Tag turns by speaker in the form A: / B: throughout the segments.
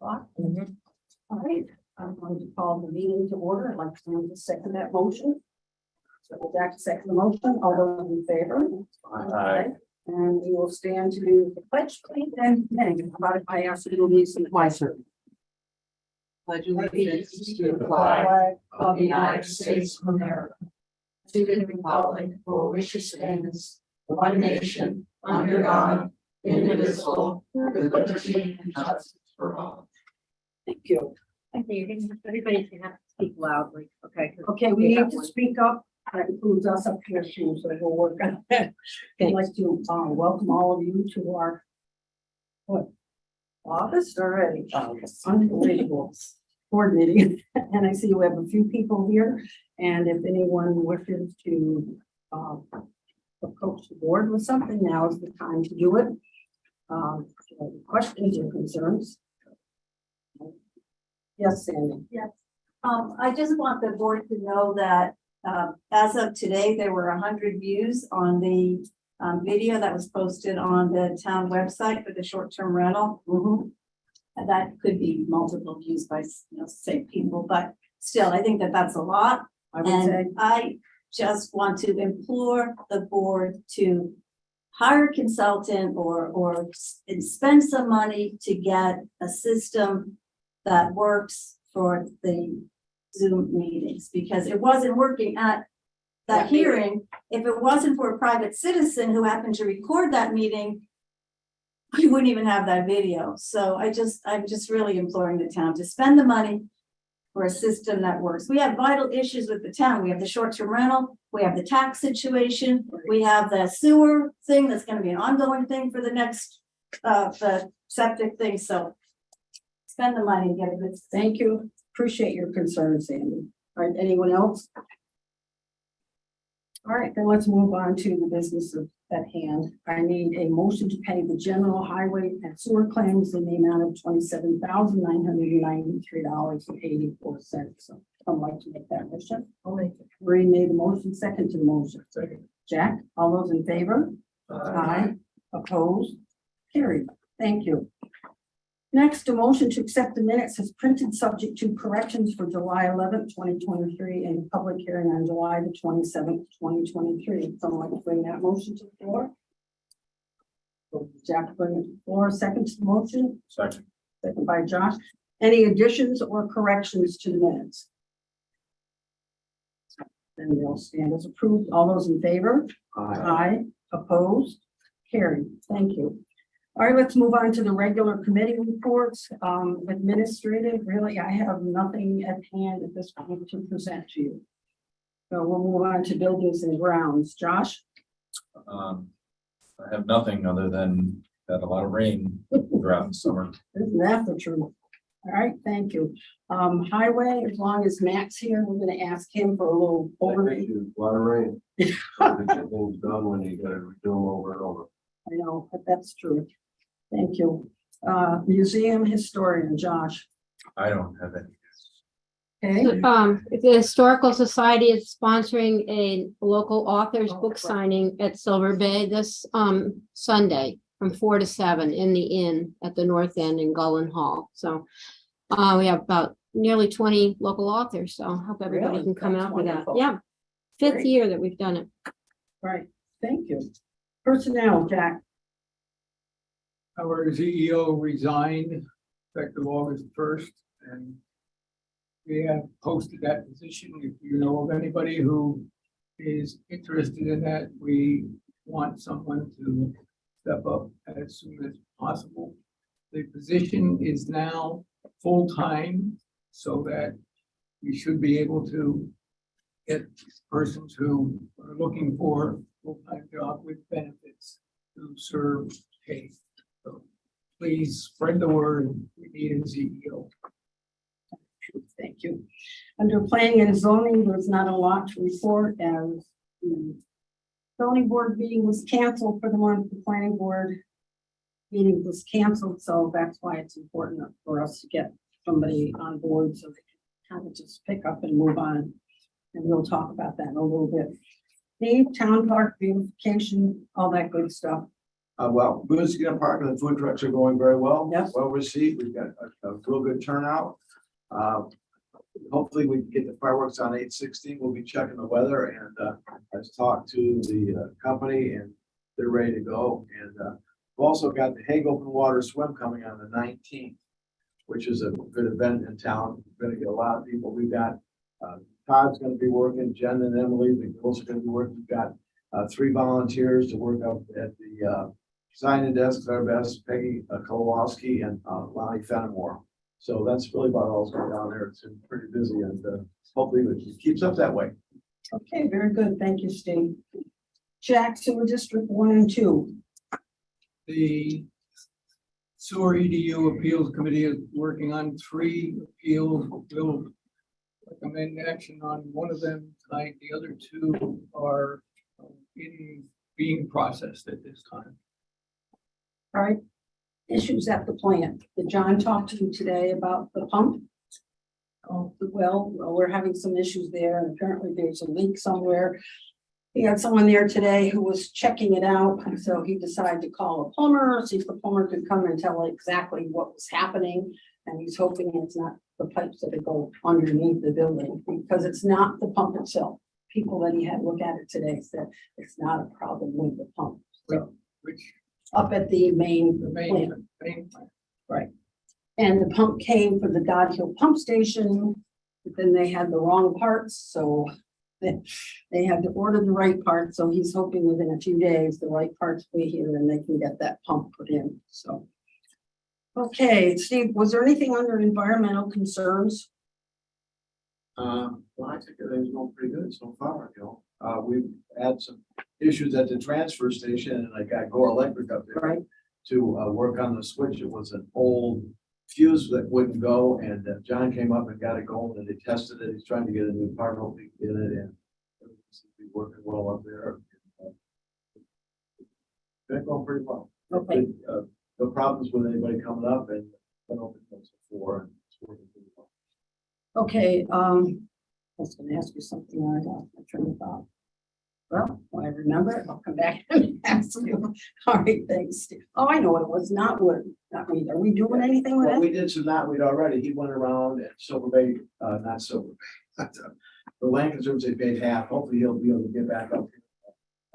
A: All right, I'm going to call the meeting to order. I'd like someone to second that motion. So Jack second the motion. All those in favor?
B: Aye.
A: And we will stand to do the pledge, please, and then about if I ask you to leave some wiser.
C: Pledge allegiance
A: To the flag of the United States of America, to the republic for which it stands, one nation, under God, indivisible, with liberty and justice for all. Thank you.
C: I think everybody can have to speak loudly, okay?
A: Okay, we need to speak up. That includes us up here too, so we'll work on that. I'd like to welcome all of you to our August already. Unbelievable board meeting. And I see we have a few people here. And if anyone wishes to approach the board with something, now is the time to do it. Questions or concerns? Yes, Sandy.
D: I just want the board to know that, as of today, there were 100 views on the video that was posted on the town website for the short-term rental. And that could be multiple views by, say people, but still, I think that that's a lot.
A: I would say,
D: And I just want to implore the board to hire a consultant or spend some money to get a system that works for the Zoom meetings, because it wasn't working at that hearing. If it wasn't for a private citizen who happened to record that meeting, we wouldn't even have that video. So I'm just really imploring the town to spend the money for a system that works. We have vital issues with the town. We have the short-term rental, we have the tax situation, we have the sewer thing that's gonna be an ongoing thing for the next, the septic thing, so spend the money and get a good.
A: thank you. Appreciate your concern, Sandy. All right, anyone else? All right, then let's move on to the business at hand. I need a motion to pay the general highway and sewer claims in the amount of $27,993.84. So I'd like to make that motion. I'll make it. Marie made the motion, second to the motion.
B: Second.
A: Jack, all those in favor? Aye. Opposed? Carried. Thank you. Next, a motion to accept the minutes as printed, subject to corrections for July 11th, 2023, and public hearing on July the 27th, 2023. Someone like to bring that motion to the floor? Jack, bring it to the floor. Second to the motion.
B: Second.
A: Second by Josh. Any additions or corrections to the minutes? Then they'll stand as approved. All those in favor? Aye. Opposed? Carried. Thank you. All right, let's move on to the regular committee reports. Administrative, really, I have nothing at hand at this point to present to you. So we'll move on to buildings and grounds. Josh?
B: I have nothing other than that a lot of rain throughout the summer.
A: Isn't that the truth? All right, thank you. Highway, as long as Matt's here, we're gonna ask him for a little overview.
E: A lot of rain. Get things done when you gotta do them over and over.
A: I know, but that's true. Thank you. Museum historian, Josh.
B: I don't have any.
A: Okay,
F: The Historical Society is sponsoring a local author's book signing at Silver Bay this Sunday from 4 to 7 in the inn at the North End in Gullen Hall. So we have about nearly 20 local authors, so I hope everybody
A: Really?
F: can come
A: That's
F: out for that.
A: wonderful.
F: Yeah, fifth
A: Great.
F: year that we've done it.
A: right, thank you. Personnel, Jack.
G: Our CEO resigned effective August 1st, and we have posted that position. If you know of anybody who is interested in that, we want someone to step up as soon as possible. The position is now full-time, so that we should be able to get persons who are looking for a full-time job with benefits to serve paid. So please spread the word. We need a CEO.
A: Thank you. Under planning and zoning, there's not a lot to report as the zoning board meeting was canceled for the month. The planning board meeting was canceled, so that's why it's important for us to get somebody on board so they can kind of just pick up and move on. And we'll talk about that in a little bit. Steve, town park beautification, all that good stuff.
E: Well, Booth's Gonna Park and the food trucks are going very well.
A: Yep.
E: Well received. We've got a real good turnout. Hopefully we can get the fireworks on 8/16. We'll be checking the weather and I've talked to the company and they're ready to go. And we've also got the Hague Open Water Swim coming on the 19th, which is a good event in town. We're gonna get a lot of people. We've got Todd's gonna be working, Jen and Emily, the girls are gonna be working. We've got 3 volunteers to work up at the sign-in desks, our best, Peggy Kowalski and Lonnie Fenimore. So that's really about all that's going down there. It's been pretty busy and hopefully it keeps up that way.
A: Okay, very good. Thank you, Steve. Jack, Sewer District 1 and 2.
G: The Sewer EDU Appeals Committee is working on 3 appeals. We'll recommend action on one of them tonight. The other 2 are being processed at this time.
A: All right. Issues at the plant. Did John talk to you today about the pump? Oh, well, we're having some issues there and apparently there's a leak somewhere. He had someone there today who was checking it out, and so he decided to call a plumber, see if the plumber could come and tell exactly what was happening. And he's hoping it's not the pipes that go underneath the building, because it's not the pump itself. People that he had look at it today said it's not a problem with the pump. So,
G: Which
A: up at the main
G: the
A: plant.
G: main plant.
A: Right. And the pump came for the Dod Hill Pump Station, but then they had the wrong parts, so they had to order the right parts, so he's hoping within a few days, the right parts will be here and they can get that pump put in, so. Okay, Steve, was there anything under environmental concerns?
E: Well, I think everything's going pretty good so far, you know. We've had some issues at the transfer station and I got Gore Electric up there.
A: Right.
E: To work on the switch. It was an old fuse that wouldn't go and John came up and got it going and they tested it. He's trying to get a new part, hopefully get it and everything seems to be working well up there. Been going pretty well.
A: Okay,
E: No problems with anybody coming up and been open since before and it's working pretty well.
A: okay, I was gonna ask you something, I got my train of thought. Well, when I remember it, I'll come back and ask you. All right, thanks, Steve. Oh, I know it was not wood, not weed. Are we doing anything with
E: Well,
A: it?
E: we did some knotweed already. He went around at Silver Bay, not Silver Bay. The land conservancy paid half. Hopefully he'll be able to get back up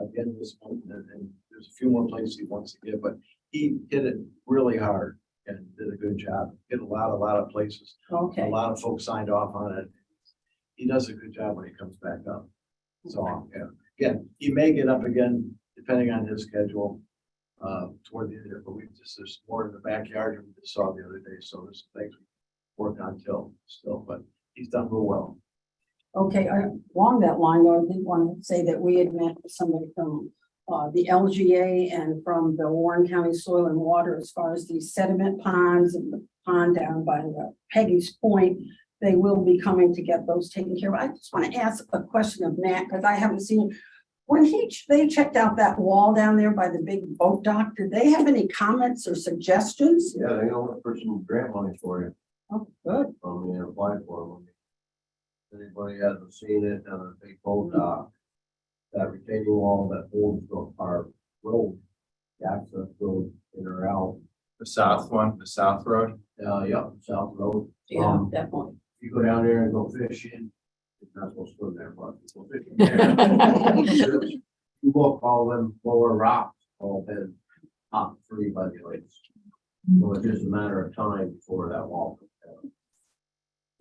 E: again this month. And there's a few more places he wants to get, but he hit it really hard and did a good job. Hit a lot of places. A
A: Okay,
E: lot of folks signed off on it. He does a good job when he comes back up. So, yeah, again, he may get up again depending on his schedule toward the end of the year, but there's more in the backyard than we just saw the other day. So there's some things we work on still, but he's done real well.
A: okay, along that line, though, I did want to say that we had met with somebody from the LGA and from the Warren County Soil and Water as far as the sediment ponds and the pond down by Peggy's Point. They will be coming to get those taken care of. I just want to ask a question of Matt, because I haven't seen, when they checked out that wall down there by the big boat dock, did they have any comments or suggestions?
E: Yeah, they know for some grant money for you.
A: Oh, good.
E: Apply for them. Anybody hasn't seen it on a big boat dock, that retaining wall that holds our road, the access road in or out.
B: The south one, the south road.
E: Yeah, South Road.
A: Yeah, definitely.
E: You go down there and go fishing, it's not supposed to swim there, but you go fishing there. You walk all them lower rocks, all been top free by the lakes. So it's just a matter of time before that wall comes down.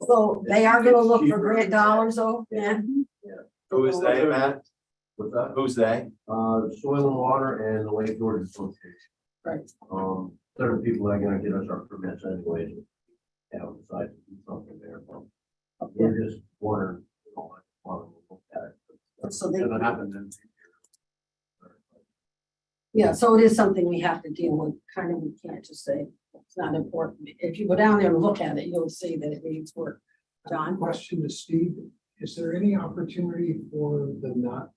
A: So they are gonna look for grant dollars, though, yeah?
B: Who is they, Matt?
E: With that,
B: Who's they?
E: Soil and Water and the Lake George Association.
A: Right.
E: Certain people are gonna get us our permits anyway. Yeah, decide to do something there, but we're just wondering, you know, like, wanna look at it.
A: So they,
E: Doesn't happen then.
A: yeah, so it is something we have to deal with, kind of, we can't just say it's not important. If you go down there and look at it, you'll see that it needs work. John?
H: Question to Steve, is there any opportunity for the not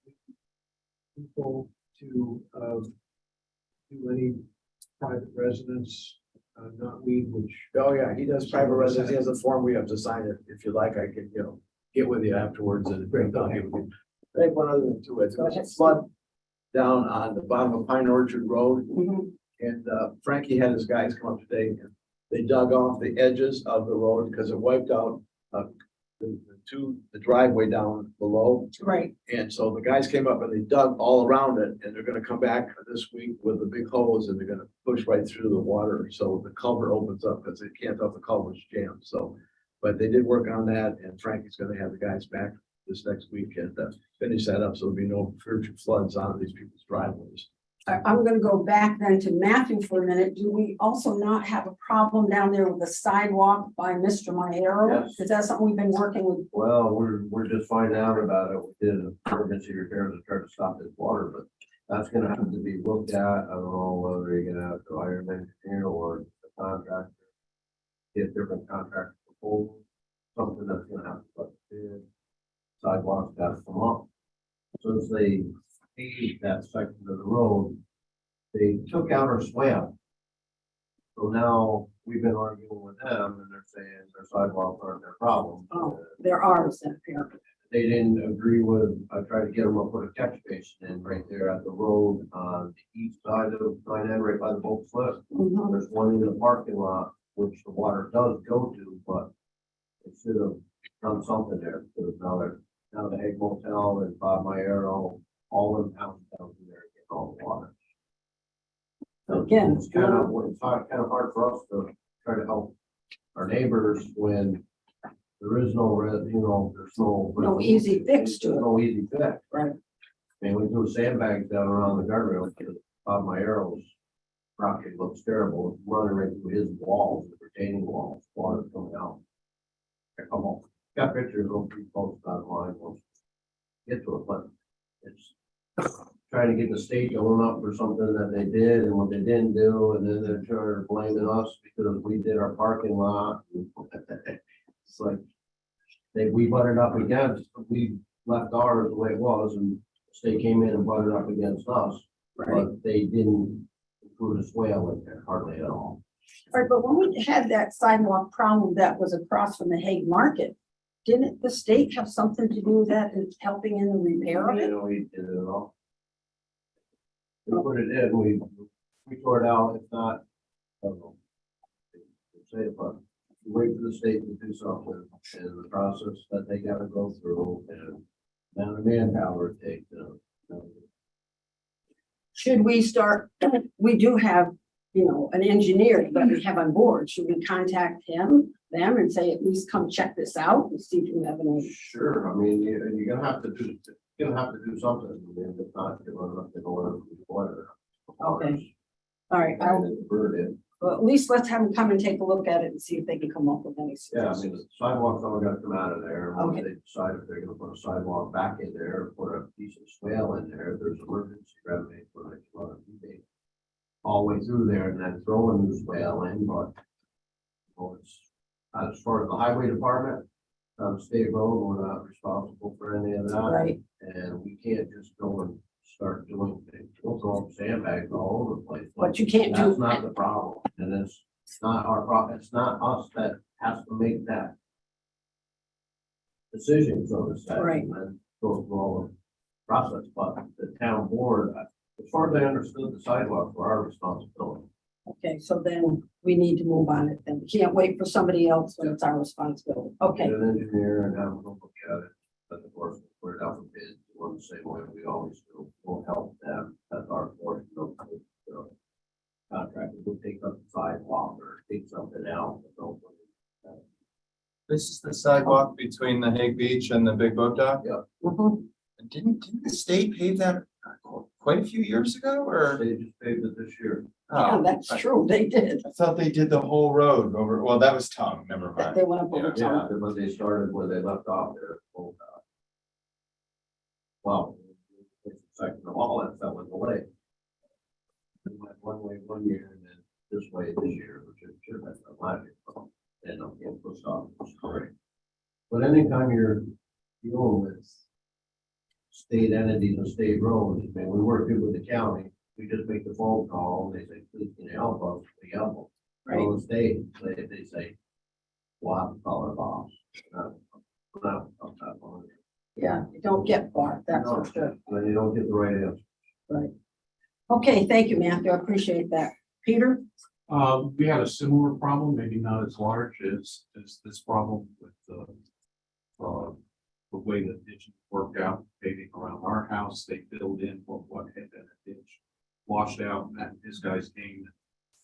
H: people to do any private residence, not weed, which?
E: Oh, yeah, he does private residence. He has a form. We have to sign it. If you like, I can, get with you afterwards and bring down. I have one other thing too. It's
A: Go ahead.
E: flood. down on the bottom of Pine Orchard Road.
A: Mhm.
E: And Frankie had his guys come up today and they dug off the edges of the road because it wiped out the driveway down below.
A: Right,
E: And so the guys came up and they dug all around it and they're gonna come back this week with a big hose and they're gonna push right through the water. So the culvert opens up because they can't tell the culvert's jammed. So, but they did work on that and Frankie's gonna have the guys back this next week and finish that up. So there'll be no future floods on these people's driveways.
A: I'm gonna go back then to Matthew for a minute. Do we also not have a problem down there with the sidewalk by Mr. Monero?
H: Yes.
A: Is that something we've been working with?
H: Well, we're just finding out about it. We did an emergency repair to try to stop this water, but that's gonna have to be looked at. I don't know whether you're gonna have to hire an engineer or the contractor. Get different contractor proposals, something that's gonna have to put in. Sidewalks got to come up. Since they paved that section of the road, they took out our swale. So now we've been arguing with them and they're saying their sidewalks aren't their problem.
A: Oh, there are some here.
H: They didn't agree with, I tried to get them to put a catch basin in right there at the road on the east side of Pine End, right by the boat slip.
A: Mhm.
H: There's one in the parking lot, which the water does go to, but it should have done something there, because now the Egg Motel and Bob Myero, all of them down there get all the water. So
A: Again,
H: it's kind of hard for us to try to help our neighbors when there is no, there's no.
A: No easy fix to it.
H: No easy fix.
A: Right.
H: I mean, we threw sandbags down around the guardrail because Bob Myero's property looks terrible, it's running right through his walls, the retaining walls, water coming out. Come on, got pictures of people posted online, we'll get to it, but it's trying to get the state going up for something that they did and what they didn't do, and then they're trying to blaming us because we did our parking lot. It's like, we butted up against, we left ours the way it was, and the state came in and butted up against us,
A: Right.
H: but they didn't include a swale in there hardly at all.
A: All right, but when we had that sidewalk problem that was across from the Hague Market, didn't the state have something to do with that in helping in the repair of
H: You
A: it?
H: know, we did it all. We put it in, we tore it out, it's not, I don't know. Say it, but we wait for the state to do something, and the process that they gotta go through, and then the manpower it takes,
A: Should we start, we do have, an engineer that we have on board. Should we contact them and say, at least come check this out and see if you have any?
H: Sure, I mean, you're gonna have to do something, I mean, if not, you're gonna have to go in with water.
A: Okay. All right,
H: Burn it.
A: well, at least let's have them come and take a look at it and see if they can come up with any
H: Yeah, I
A: suggestions.
H: mean, the sidewalks all gotta come out of there, and once
A: Okay.
H: they decide if they're gonna put a sidewalk back in there, put a decent swale in there, if there's emergency remedy for like, all the way through there, and then throw a new swale in, but it's, as far as the highway department, state road, we're not responsible for any of that.
A: Right,
H: And we can't just go and start doing things, we'll throw up sandbags all over the place.
A: but you can't do.
H: That's not the problem, and it's not our problem, it's not us that has to make that decision, so to say.
A: Right.
H: And go through all the process, but the town board, as far as I understood, the sidewalks were our responsibility.
A: Okay, so then we need to move on it then. We can't wait for somebody else when it's our responsibility. Okay,
H: Get an engineer and have them look at it, but of course, put it out for bid, on the same way we always do, we'll help them, that's our portion of the contractor, will take up the sidewalk or take something out.
B: This is the sidewalk between the Hague Beach and the Big Boat Dock?
A: mhm.
B: Didn't the state pave that quite a few years ago, or?
H: They just paved it this year.
A: Yeah,
B: Oh,
A: that's true. They did.
B: I thought they did the whole road over, well, that was Tongue, never
A: That
B: mind.
A: They went up over
B: Yeah.
A: time.
H: Yeah, but they started where they left off there. Well, it's a section of all that fell in the lake. It went one way one year and then this way this year, which it should have been last year. And I'm getting pushed off, it's great. But anytime you're dealing with state entities and state roads, I mean, we work good with the county, we just make the phone call, and they say, please, can you help us, we help them.
A: Right.
H: Well, the state, they say, well, I'm calling boss.
A: Yeah, you don't get far, that's for sure.
H: When you don't get the right answer.
A: Right. Okay, thank you, Matthew. I appreciate that. Peter?
H: We had a similar problem, maybe not as large as this problem with the way the ditch worked out, paving around our house. They filled in what had been a ditch, washed out, and his guys came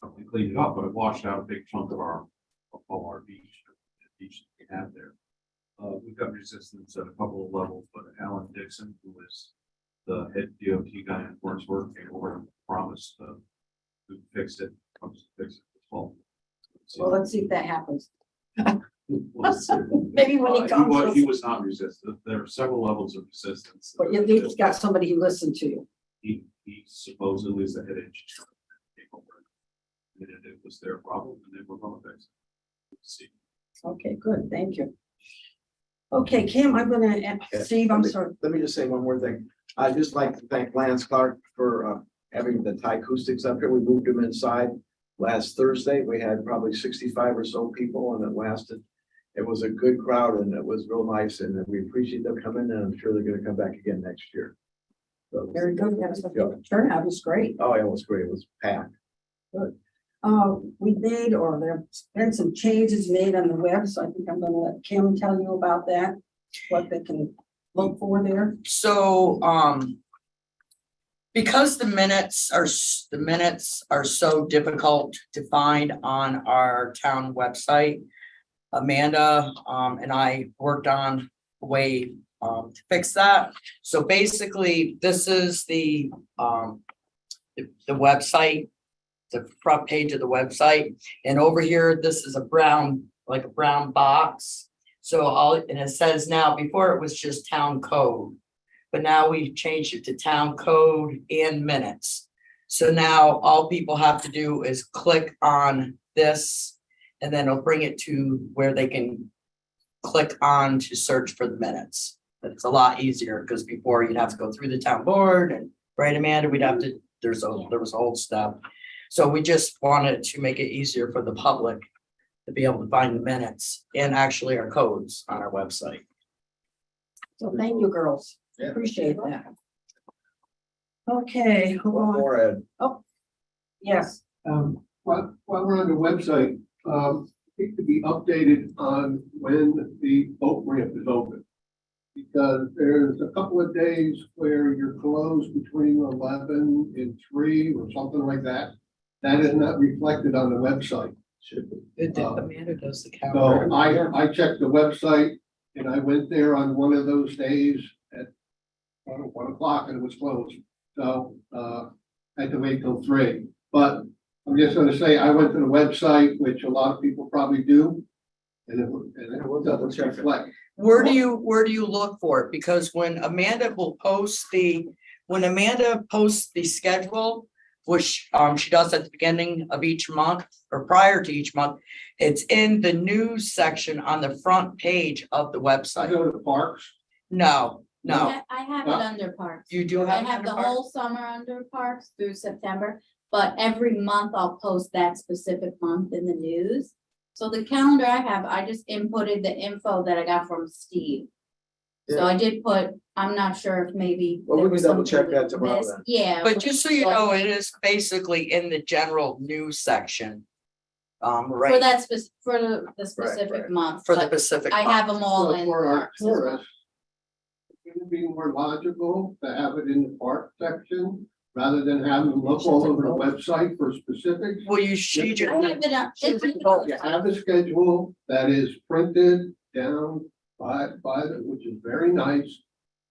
H: and cleaned it up, but it washed out a big chunk of our beach, the beach that we have there. We've got resistance at a couple of levels, but Alan Dixon, who is the head DOT guy in Wordsworth, came over and promised to fix it. Well,
A: Well, let's see if that happens.
H: we'll see.
A: Maybe when he
H: He
A: comes,
H: was not resistant. There are several levels of resistance.
A: but you just got somebody who listened to you.
H: He supposedly is the head engineer. Came over and it was their problem and they were going to fix it. We'll see.
A: Okay, good, thank you. Okay, Kim, I'm gonna, Steve, I'm sorry.
E: Let me just say one more thing. I'd just like to thank Lance Clark for having the Thai acoustics up here. We moved them inside last Thursday. We had probably 65 or so people and it lasted. It was a good crowd and it was real nice and we appreciate them coming and I'm sure they're gonna come back again next year. So,
A: Very good, yes, the turnout was great.
E: oh, it was great. It was packed.
A: We made, or there's been some changes made on the web, so I think I'm gonna let Kim tell you about that, what they can look for there.
I: So, because the minutes are so difficult to find on our town website, Amanda, and I worked on a way, to fix that. So basically, this is the website, the front page of the website, and over here, this is a brown box. So and it says now, before it was just town code, but now we've changed it to town code and minutes. So now all people have to do is click on this, and then it'll bring it to where they can click on to search for the minutes. But it's a lot easier, because before you'd have to go through the town board and, right, Amanda, there was a whole step. So we just wanted to make it easier for the public to be able to find the minutes and actually our codes on our website.
A: So thank you, girls.
E: Yeah.
A: Appreciate that. Okay, hold
E: One
A: on.
E: more, Ed.
A: Yes,
H: While we're on the website, it could be updated on when the boat ramp is open. Because there's a couple of days where you're closed between 11 and 3 or something like that. That is not reflected on the website.
E: Should be.
I: Amanda does the calendar.
H: So I checked the website and I went there on one of those days at 1 o'clock and it was closed. So, I had to wait till 3. But I'm just gonna say, I went to the website, which a lot of people probably do. And
E: We'll double check it.
H: reflect.
I: Where do you look for it? Because when Amanda posts the schedule, which she does at the beginning of each month or prior to each month, it's in the news section on the front page of the
H: I
I: website.
H: go to the parks.
I: No,
J: I have it under parks.
I: you do
J: I
I: have.
J: have the whole summer under parks through September, but every month I'll post that specific month in the news. So the calendar I have, I just inputted the info that I got from Steve. So
E: Yeah.
J: I did put, I'm not sure if maybe.
E: Well, we
J: there
E: can
J: was
E: double
J: something
E: check that tomorrow
J: missed.
E: then.
J: Yeah.
I: But just so you know, it is basically in the general news section.
J: For
I: Right,
J: that for the specific
E: right.
J: month.
I: for the
J: but
I: Pacific.
J: I have them all
H: So
J: in
H: for our
J: parks as well.
H: tourists, it would be more logical to have it in the park section rather than have them look all over the website for specifics.
I: Well, she
J: I
I: just,
J: have it on.
H: You have a schedule that is printed down by which is very nice.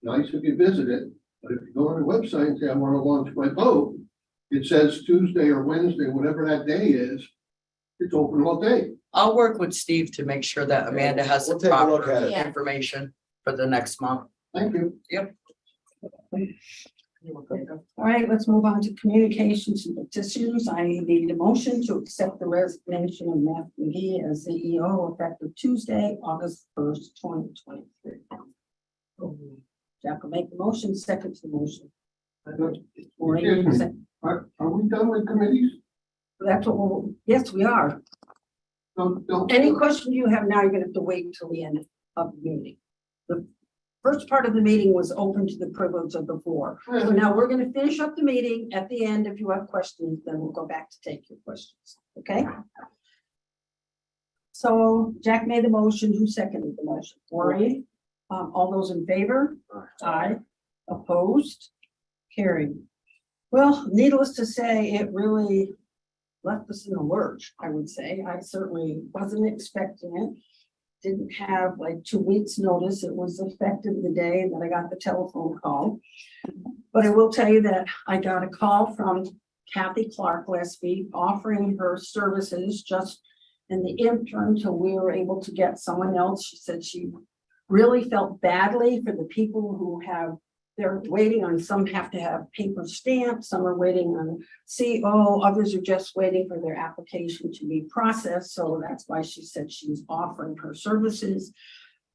H: Nice if you visit it, but if you go on the website and say, I want to launch my boat, it says Tuesday or Wednesday, whatever that day is, it's open all day.
I: I'll work with Steve to make sure that Amanda has the
E: We'll take a look
I: proper
E: at it.
J: Yeah.
I: information for the next month.
H: Thank you.
A: all right, let's move on to communications and petitions. I need a motion to accept the resignation of Matt McGee as CEO effective Tuesday, August 1st, 2023. Jack will make the motion, second to the motion. Maureen,
H: Excuse me. Are we done with committees?
A: that's what yes, we are.
H: Don't.
A: Any question you have now, you're gonna have to wait till the end of the meeting. first part of the meeting was open to the privilege of the floor. So now we're gonna finish up the meeting. At the end, if you have questions, then we'll go back to take your questions, okay? So Jack made the motion. Who seconded the motion? Maureen? All those in favor? Aye. Opposed? Carried. Well, needless to say, it really left us in a lurch, I would say. I certainly wasn't expecting it. Didn't have like 2 weeks' notice. It was effective the day that I got the telephone call. But I will tell you that I got a call from Kathy Clark last week offering her services just in the interim till we were able to get someone else. She said she really felt badly for the people who they're waiting on, some have to have paper stamps, some are waiting on CO, others are just waiting for their application to be processed. So that's why she said she's offering her services.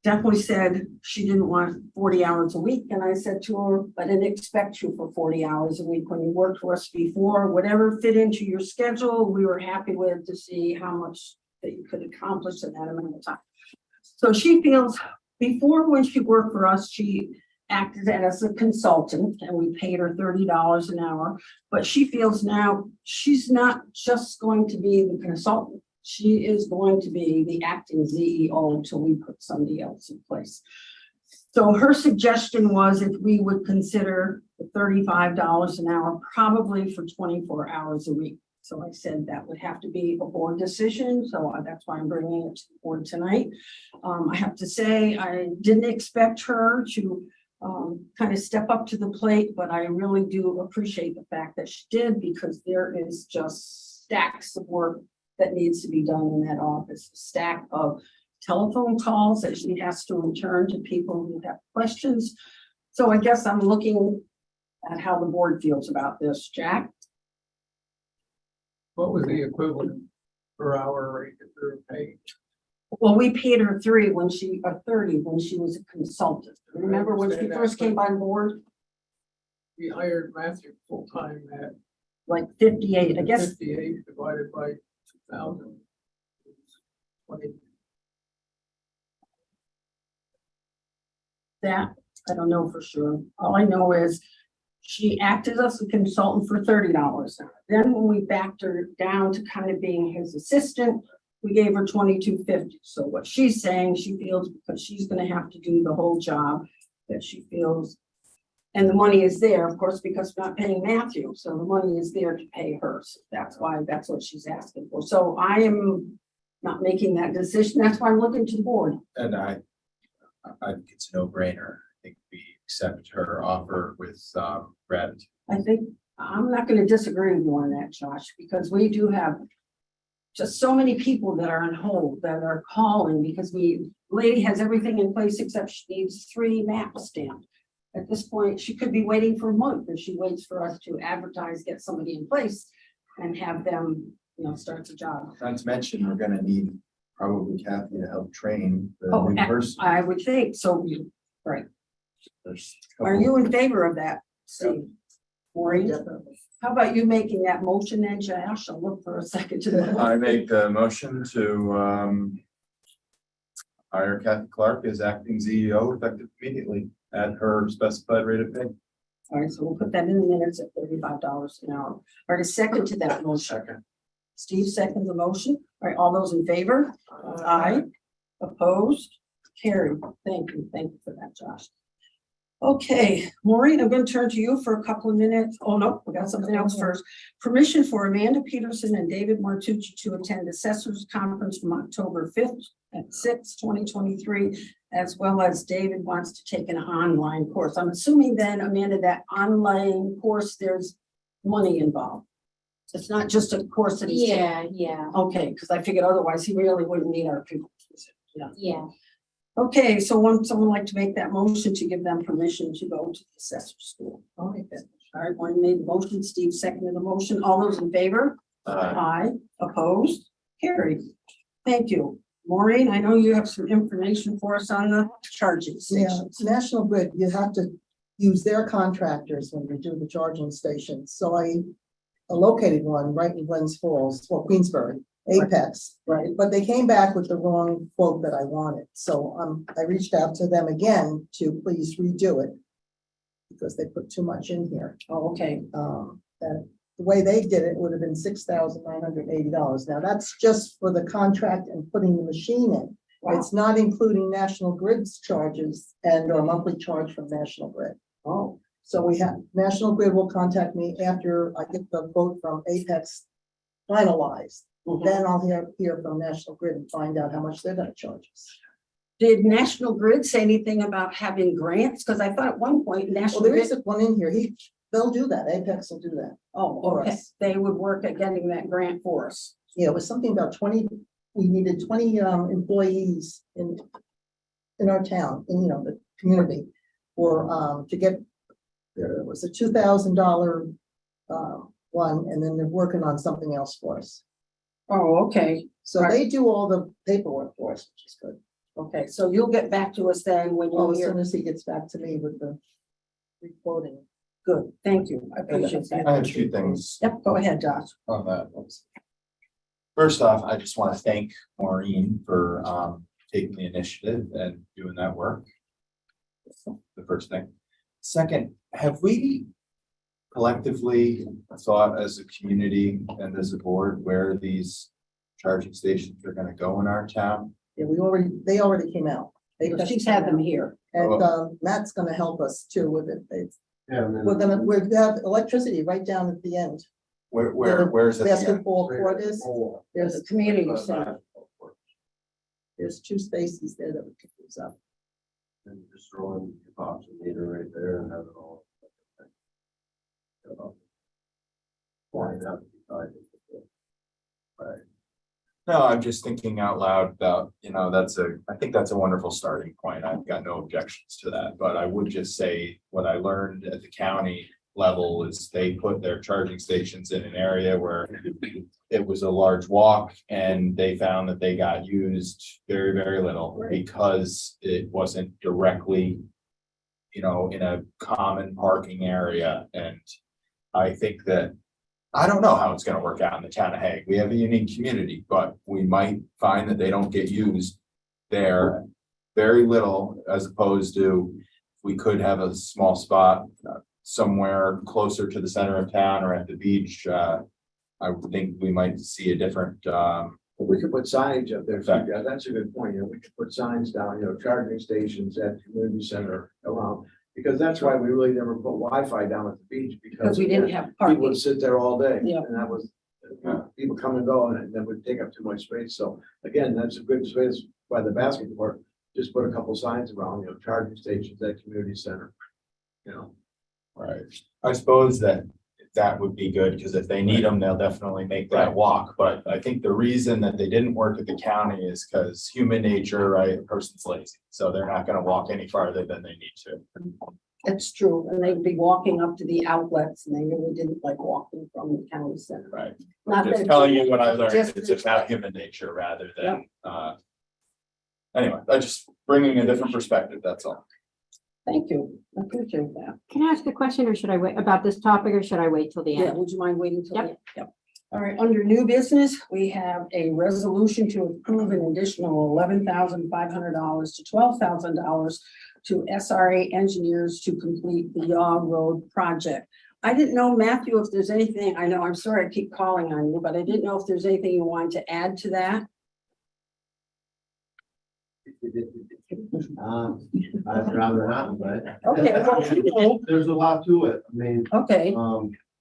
A: Definitely said she didn't want 40 hours a week. And I said to her, I didn't expect you for 40 hours a week when you worked for us before. Whatever fit into your schedule, we were happy with to see how much that you could accomplish in that amount of time. So she feels, before when she worked for us, she acted as a consultant and we paid her $30 an hour. But she feels now she's not just going to be the consultant. She is going to be the acting CEO until we put somebody else in place. So her suggestion was if we would consider the $35 an hour, probably for 24 hours a week. So I said that would have to be a board decision. So that's why I'm bringing it to the board tonight. I have to say, I didn't expect her to kind of step up to the plate, but I really do appreciate the fact that she did, because there is just stacks of work that needs to be done in that office, a stack of telephone calls that she has to return to people who have questions. So I guess I'm looking at how the board feels about this. Jack?
G: What was the equivalent per hour rate that we were paying?
A: Well, we paid her 30 when she was a consultant. Remember when she first came on board?
G: We hired Matthew full-time at
A: Like 58, I guess.
G: 58 divided by 2,000. 20.
A: That, I don't know for sure. All I know is she acted as a consultant for $30 an hour. Then when we backed her down to kind of being his assistant, we gave her $22.50. So what she's saying, she feels because she's going to have to do the whole job, that she feels, and the money is there, of course, because we're not paying Matthew. So the money is there to pay her. So that's what she's asking for. So I am not making that decision. That's why I'm looking to the board.
B: And I think it's a no-brainer. I think we accept her offer with gratitude.
A: I think I'm not going to disagree with you on that, Josh, because we do have just so many people that are on hold that are calling because lady has everything in place except she needs 3 maps stamped. At this point, she could be waiting for a month if she waits for us to advertise, get somebody in place and have them, start the job.
B: Not to mention, we're gonna need probably Kathy to help train the
A: Oh,
B: new person.
A: I would think so. Right.
B: There's a
A: Are
B: couple-
A: you in favor of that, Steve? Maureen? How about you making that motion then, Josh? I'll look for a second to that.
B: I make the motion to hire Kathy Clark as acting CEO effective immediately at her specified rate of pay.
A: All right, so we'll put that in the minutes at $35 an hour. All right, a second to that motion.
E: Second.
A: Steve seconds the motion. All right, all those in favor? Aye. Opposed? Carried. Thank you for that, Josh. Okay, Maureen, I'm going to turn to you for a couple of minutes. Oh, no, we got something else first. Permission for Amanda Peterson and David Martucci to attend Assessors Conference from October 5th at 6/2023, as well as David wants to take an online course. I'm assuming then, Amanda, that online course, there's money involved. It's not just a course that he's taking.
J: Yeah.
A: Okay, because I figured otherwise he really wouldn't need our people.
J: Yeah.
A: Okay, so someone like to make that motion to give them permission to go to the assessor school? All right, then. All right, one made the motion, Steve seconded the motion. All those in favor? Aye. Opposed? Carried. Thank you. Maureen, I know you have some information for us on the charging
K: Yeah,
A: stations.
K: National Grid, you have to use their contractors when you do the charging stations. So I located one right in Glens Falls, well, Queensbury, Apex.
A: Right.
K: But they came back with the wrong quote that I wanted, so I reached out to them again to please redo it. Because they put too much in here.
A: Oh, okay.
K: That the way they did it would have been $6,980. Now, that's just for the contract and putting the machine in.
A: Wow.
K: It's not including National Grid's charges and or monthly charge from National Grid.
A: Oh,
K: So we have, National Grid will contact me after I get the quote from Apex finalized.
A: mhm.
K: Then I'll hear from National Grid and find out how much they're gonna charge us.
A: Did National Grid say anything about having grants? Because I thought at one point
K: Well,
A: National
K: there
A: Grid,
K: is one in here. They'll do that. Apex will do that.
A: oh,
K: for
A: okay,
K: us.
A: they would work at getting that grant for us.
K: Yeah, it was something about 20, we needed 20 employees in our town, in, the community, for, to get, there was a $2,000 one, and then they're working on something else for us.
A: Oh, okay,
K: So they do all the paperwork for us, which is good.
A: okay, so you'll get back to us then when
K: Well,
A: you
K: as
A: hear.
K: soon as he gets back to me with the requoting.
A: Good, thank you, I appreciate
B: I
A: that.
B: had two things
A: Yep, go ahead, Josh.
B: on that. First off, I just want to thank Maureen for taking the initiative and doing that work. The first thing. Second, have we collectively thought as a community and as a board where these charging stations are gonna go in our town?
K: Yeah, they already came out.
A: She's had them here.
K: And Matt's gonna help us too with it.
H: Yeah, and then-
K: We have electricity right down at the end.
B: Where's it?
K: Basketball court is,
H: Oh,
A: There's a community center.
K: there's 2 spaces there that we could use up.
H: And just throw in your box and meter right there and have it all. Point out.
B: Right. No, I'm just thinking out loud about, I think that's a wonderful starting point. I've got no objections to that, but I would just say what I learned at the county level is they put their charging stations in an area where it was a large walk and they found that they got used very, very little because it wasn't directly, in a common parking area. And I think that I don't know how it's gonna work out in the town of Hague. We have a unique community, but we might find that they don't get used there very little, as opposed to if we could have a small spot somewhere closer to the center of town or at the beach. I would think we might see a different,
E: We could put signage up there.
B: Exactly.
E: Yeah, that's a good point. We could put signs down, charging stations at the community center around. Because that's why we really never put Wi-Fi down at the beach,
A: Because we didn't have
E: people
A: parking.
E: would sit there all day.
A: Yeah.
E: And that was, people come and go and that would take up too much space. So again, that's a good space by the basketball court. Just put a couple signs around, charging stations at community center.
B: right? I suppose that would be good, because if they need them, they'll definitely make that walk. But I think the reason that they didn't work at the county is because human nature, right? A person's lazy, so they're not gonna walk any farther than they need to.
A: That's true, and they'd be walking up to the outlets, and they really didn't like walking from the county center.
B: Right.
A: Not
B: Just
A: that-
B: telling you what I learned,
A: Just-
B: it's about human nature rather than, anyway, I just bringing a different perspective, that's all.
A: Thank you, I appreciate that.
F: Can I ask a question or should I wait about this topic or should I wait till the
A: Yeah,
F: end?
A: would you mind waiting till?
F: Yep.
A: the- Yep. All right, under new business, we have a resolution to approve an additional $11,500 to $12,000 to SRA engineers to complete the Yaw Road project. I didn't know, Matthew, if there's anything, I know, I'm sorry I keep calling on you, but I didn't know if there's anything you wanted to add to that.
H: I'd rather not, but.
A: Okay, well,
H: There's a lot to it. I mean,
A: okay,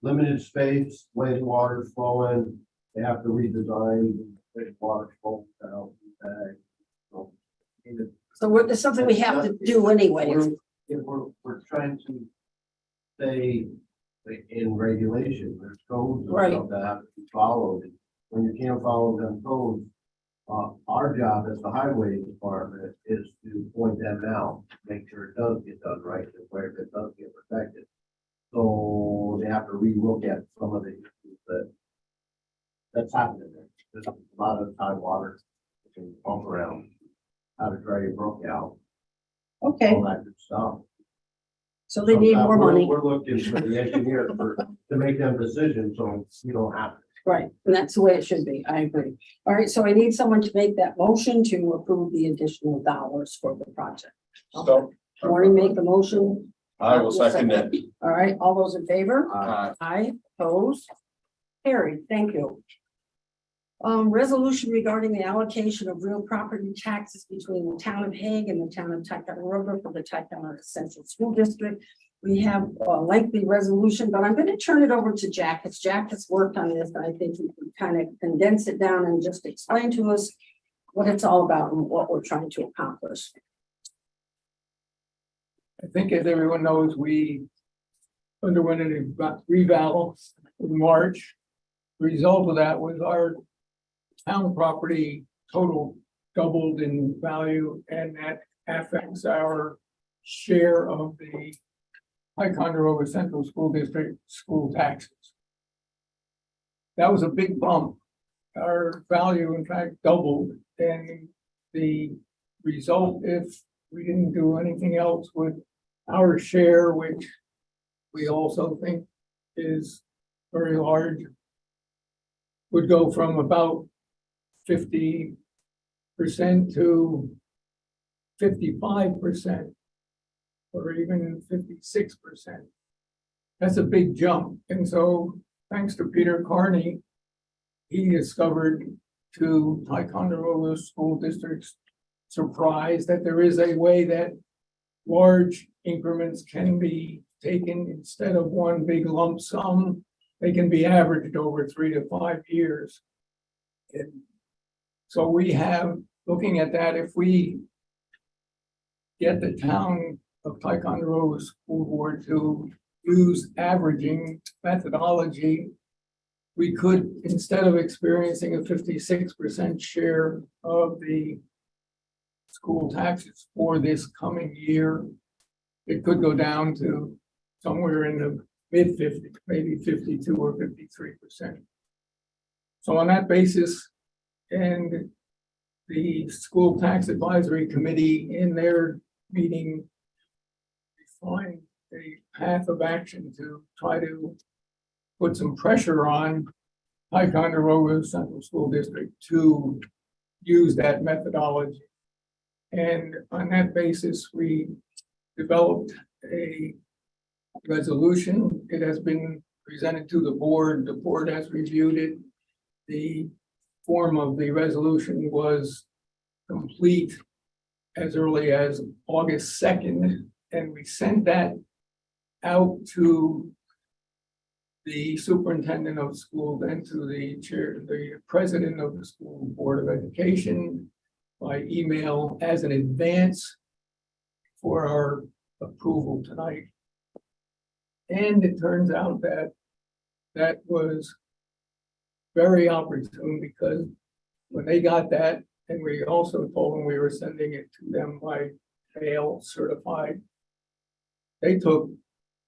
H: limited space, wastewater flowing, they have to redesign wastewater flow out.
A: it's something we have to do anyway.
H: We're trying to stay in regulation, there's codes and
A: Right.
H: stuff that have to be followed. When you can't follow them codes, our job as the highway department is to point them out, make sure it does get done right, and where it does get protected. So they have to relook at some of the issues that's happening there. There's a lot of high water, you can bump around, how to dry your brook out,
A: Okay,
H: all that good stuff.
A: so they need more money.
H: We're looking for the engineer to make them decisions, so you don't have to.
A: Right, and that's the way it should be. I agree. All right, so I need someone to make that motion to approve the additional dollars for the project.
B: So
A: Maureen make the motion.
B: I will second it.
A: All right, all those in favor?
B: Uh,
A: Aye, opposed? Carried, thank you. Resolution regarding the allocation of real property taxes between the town of Hague and the town of Ticonderoga for the Ticonderoga Central School District. We have a lengthy resolution, but I'm going to turn it over to Jack, because Jack has worked on this, and I think he can kind of condense it down and just explain to us what it's all about and what we're trying to accomplish.
G: I think as everyone knows, we underwent a reval in March. The result of that was our town property total doubled in value, and that affects our share of the Ticonderoga Central School District school taxes. That was a big bump. Our value in fact doubled, and the result, if we didn't do anything else with our share, which we also think is very large, would go from about 50% to 55%, or even 56%. That's a big jump. And so thanks to Peter Carney, he discovered, to Ticonderoga School District's surprise, that there is a way that large increments can be taken instead of one big lump sum. They can be averaged over 3 to 5 years. And so we have, looking at that, if we get the town of Ticonderoga School Board to use averaging methodology, we could, instead of experiencing a 56% share of the school taxes for this coming year, it could go down to somewhere in the mid-50s, maybe 52 or 53%. So on that basis, and the School Tax Advisory Committee in their meeting defined a path of action to try to put some pressure on Ticonderoga Central School District to use that methodology. And on that basis, we developed a resolution. It has been presented to the board. The board has reviewed it. The form of the resolution was complete as early as August 2nd, and we sent that out to the superintendent of schools and to the chair, the president of the school board of education by email as an advance for our approval tonight. And it turns out that that was very opportune, because when they got that, and we also told them we were sending it to them by mail certified, they took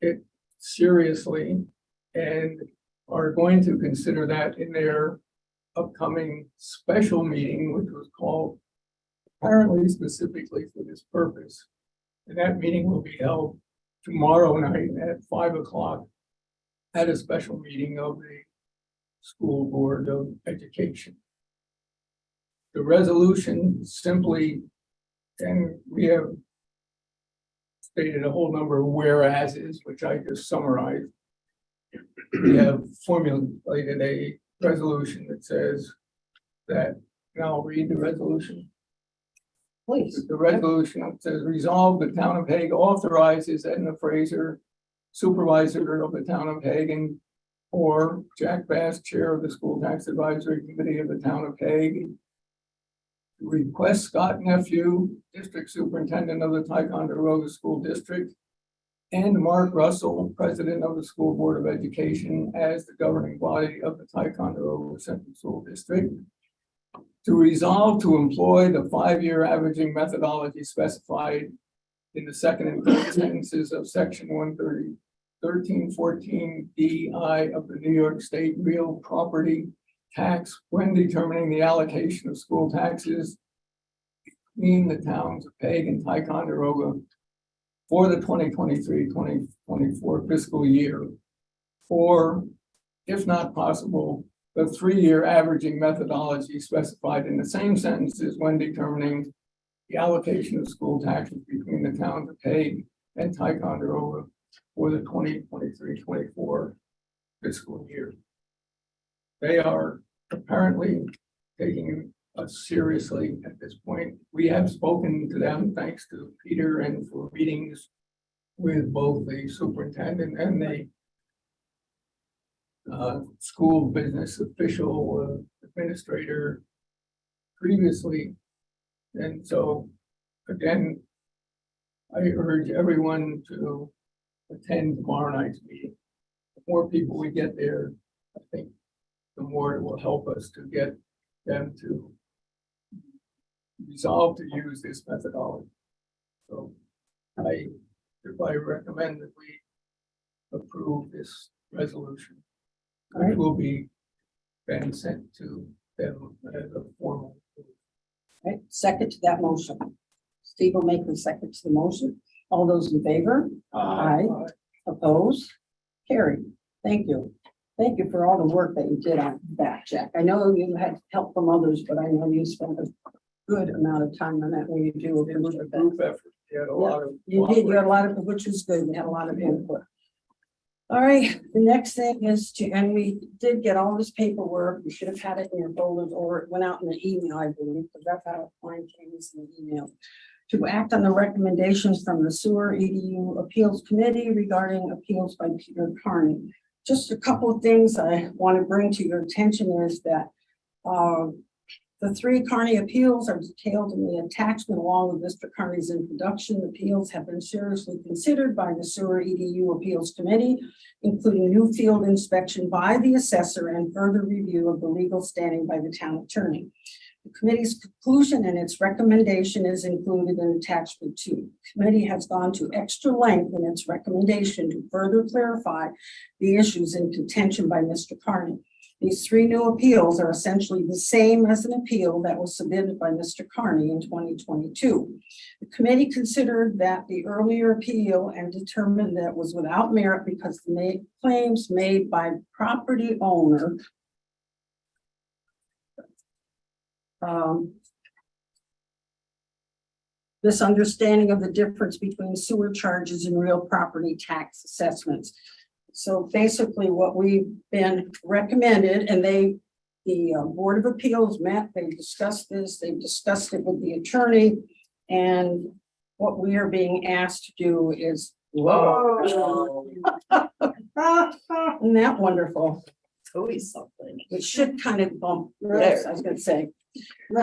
G: it seriously and are going to consider that in their upcoming special meeting, which was called apparently specifically for this purpose. And that meeting will be held tomorrow night at 5 o'clock at a special meeting of the School Board of Education. The resolution simply, and we have stated a whole number of whereases, which I just summarized. We have formulated a resolution that says that, and I'll read the resolution.
A: Please.
G: The resolution says, resolve, the town of Hague authorizes Edna Fraser, supervisor of the town of Hague, or Jack Bass, chair of the School Tax Advisory Committee of the town of Hague, to request Scott Nephew, district superintendent of the Ticonderoga School District, and Mark Russell, president of the School Board of Education, as the governing body of the Ticonderoga Central School District, to resolve to employ the 5-year averaging methodology specified in the second and third sentences of section 1314 DI of the New York State Real Property Tax when determining the allocation of school taxes between the towns of Hague and Ticonderoga for the 2023-2024 fiscal year, or if not possible, the 3-year averaging methodology specified in the same sentences when determining the allocation of school taxes between the towns of Hague and Ticonderoga for the 2023-24 fiscal year. They are apparently taking us seriously at this point. We have spoken to them, thanks to Peter, and for meetings with both the superintendent and the school business official administrator previously. And so, again, I urge everyone to attend tomorrow night's meeting. The more people we get there, I think the more it will help us to get them to resolve to use this methodology. So I hereby recommend that we approve this resolution, which will be then sent to them as a formal.
A: Right, second to that motion. Steve will make the second to the motion. All those in favor? Aye. Opposed? Carried. Thank you. Thank you for all the work that you did on that, Jack. I know you had help from others, but I know you spent a good amount of time on that when you do.
G: It was a group effort. You had a lot of.
A: You did, you had a lot of, which was good. We had a lot of input. All right, the next thing is to, and we did get all this paperwork. You should have had it in your folders, or it went out in the email, I believe, because that's how mine came in the email. To act on the recommendations from the Sewer EDU Appeals Committee regarding appeals by Peter Carney. Just a couple of things I want to bring to your attention is that the 3 Carney appeals are detailed in the attachment along with Mr. Carney's introduction. Appeals have been seriously considered by the Sewer EDU Appeals Committee, including new field inspection by the assessor and further review of the legal standing by the town attorney. The committee's conclusion and its recommendation is included in attachment 2. The committee has gone to extra length in its recommendation to further clarify the issues in contention by Mr. Carney. These 3 new appeals are essentially the same as an appeal that was submitted by Mr. Carney in 2022. The committee considered that the earlier appeal and determined that it was without merit because the claims made by property owner this understanding of the difference between sewer charges and real property tax assessments. So basically what we've been recommended, and the Board of Appeals met, they discussed this, they discussed it with the attorney, and what we are being asked to do is, whoa. Isn't that wonderful?
I: Always something.
A: It should kind of bump, yes, I was gonna say.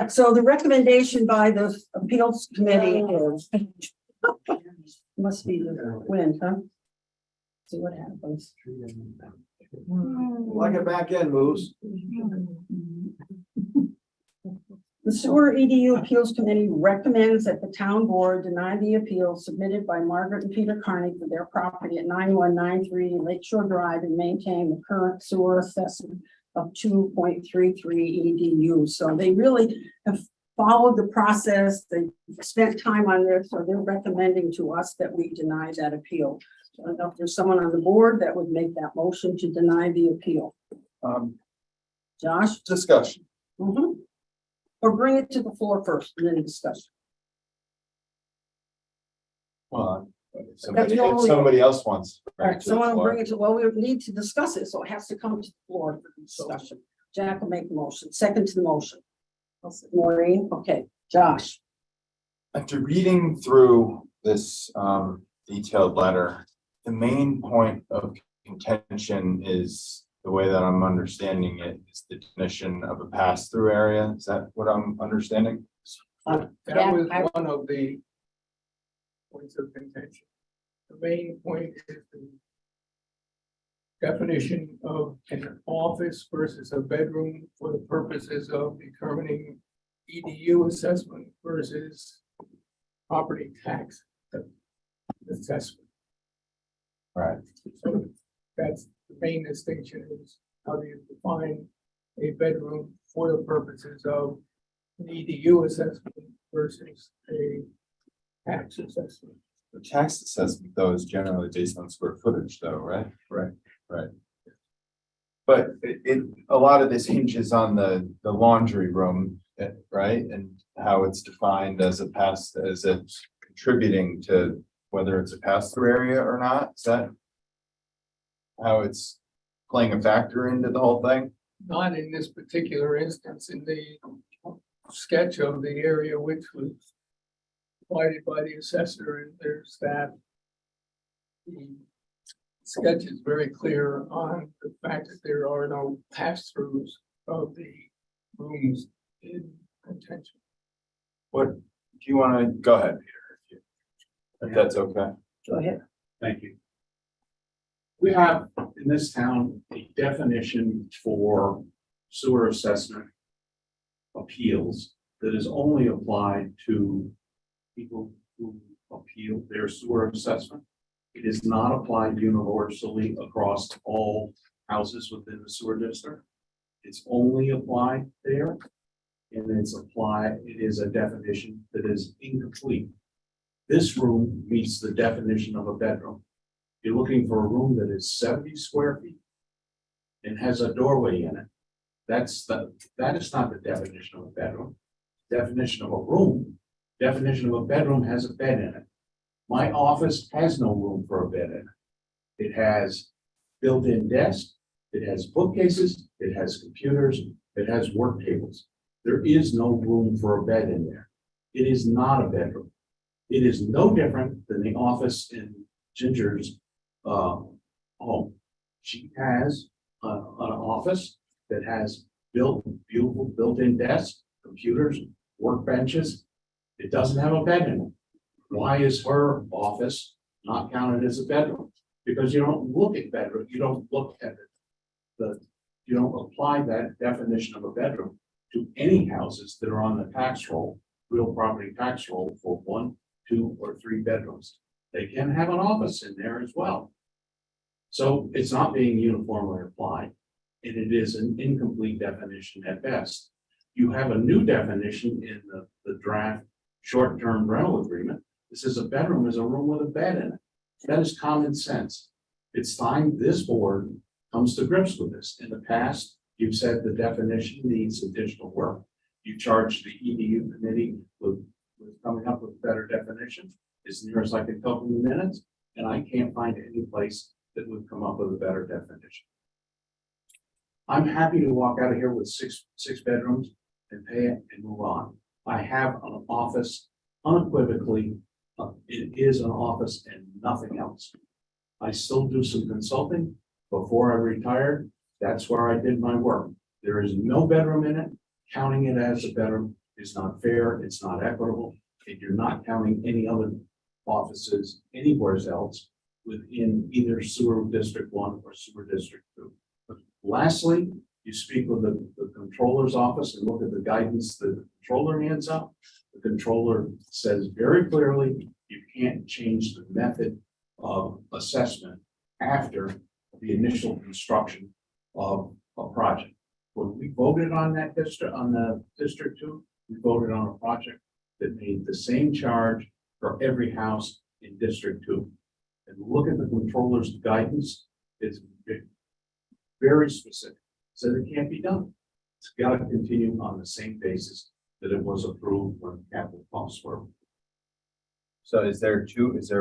A: So the recommendation by the appeals committee is, must be the wind, huh? See what happens.
E: Like it back in, Moose.
A: The Sewer EDU Appeals Committee recommends that the town board deny the appeal submitted by Margaret and Peter Carney for their property at 9193 Lakeshore Drive and maintain the current sewer assessment of 2.33 EDU. So they really have followed the process. They spent time on this, so they're recommending to us that we deny that appeal. So I don't know if there's someone on the board that would make that motion to deny the appeal. Josh?
B: Discussion.
A: Mhm. Or bring it to the floor first and then discuss.
B: Well,
A: That's the only-
B: if somebody else wants. to
A: All
B: bring it
A: right,
B: to the
A: someone will
B: floor.
A: bring it to, well, we need to discuss it, so it has to come to the floor for discussion. Jack will make the motion, second to the motion. Maureen, okay, Josh.
B: After reading through this detailed letter, the main point of contention is, the way that I'm understanding it, is the definition of a pass-through area. Is that what I'm understanding?
G: That
A: Yeah,
G: was
A: I-
G: one of the points of contention. The main point is the definition of an office versus a bedroom for the purposes of determining EDU assessment versus property tax assessment.
B: Right.
G: So that's the main distinction, is how do you define a bedroom for the purposes of an EDU assessment versus a tax assessment.
B: The tax assessment, though, is generally based on square footage, though, right? Right. But a lot of this hinges on the laundry room, right? And how it's defined as as it's contributing to whether it's a pass-through area or not, is that how it's playing a factor into the whole thing?
G: Not in this particular instance, in the sketch of the area which was provided by the assessor and their staff. The sketch is very clear on the fact that there are no pass-throughs of the rooms in contention.
B: What, do you wanna, go ahead, Peter, if that's okay.
K: Go ahead.
L: Thank you. We have in this town a definition for sewer assessment appeals that is only applied to people who appeal their sewer assessment. It is not applied universally across all houses within the sewer district. It's only applied there. And it is a definition that is incomplete. This room meets the definition of a bedroom. You're looking for a room that is 70 square feet and has a doorway in it. That is not the definition of a bedroom. Definition of a room, definition of a bedroom has a bed in it. My office has no room for a bed in it. It has built-in desk, it has bookcases, it has computers, it has work tables. There is no room for a bed in there. It is not a bedroom. It is no different than the office in Ginger's home. She has an office that has beautiful built-in desks, computers, workbenches. It doesn't have a bed in it. Why is her office not counted as a bedroom? Because you don't look at bedroom, you don't look at it. You don't apply that definition of a bedroom to any houses that are on the tax roll, real property tax roll for 1, 2, or 3 bedrooms. They can have an office in there as well. So it's not being uniformly applied, and it is an incomplete definition at best. You have a new definition in the draft short-term rental agreement. This is a bedroom is a room with a bed in it. That is common sense. It's time this board comes to grips with this. In the past, you've said the definition needs additional work. You charged the EDU committee with coming up with a better definition. As near as I can tell from the minutes, and I can't find any place that would come up with a better definition. I'm happy to walk out of here with six bedrooms and pay it and move on. I have an office unequivocally. It is an office and nothing else. I still do some consulting. Before I retired, that's where I did my work. There is no bedroom in it. Counting it as a bedroom is not fair. It's not equitable. And you're not counting any other offices anywhere else within either sewer district 1 or sewer district 2. Lastly, you speak with the controller's office and look at the guidance that the controller hands out. The controller says very clearly, you can't change the method of assessment after the initial construction of a project. When we voted on that district, on the District 2, we voted on a project that made the same charge for every house in District 2. And look at the controller's guidance, it's very specific, so it can't be done. It's got to continue on the same basis that it was approved when capital costs were.
B: So is there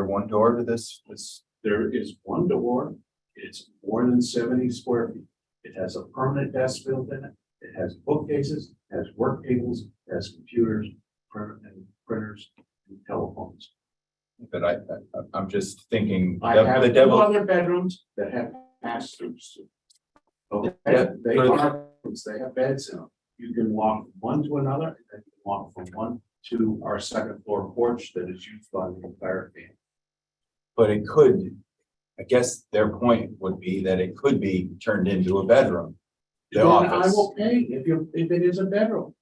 B: one door to this?
L: There is one door, it's more than 70 square feet. It has a permanent desk built in it. It has bookcases, it has work tables, it has computers, printers, and telephones.
B: But I'm just thinking.
L: I have
B: the
L: two
B: devil.
L: other bedrooms that have pass-throughs. Okay,
B: Yeah,
L: they have beds in them. You can walk from one to another, and then you can walk from one to our second floor porch that is used by the entire family.
B: But it could, I guess their point would be that it could be turned into a bedroom. The
L: Then I
B: office.
L: will pay if it is a bedroom.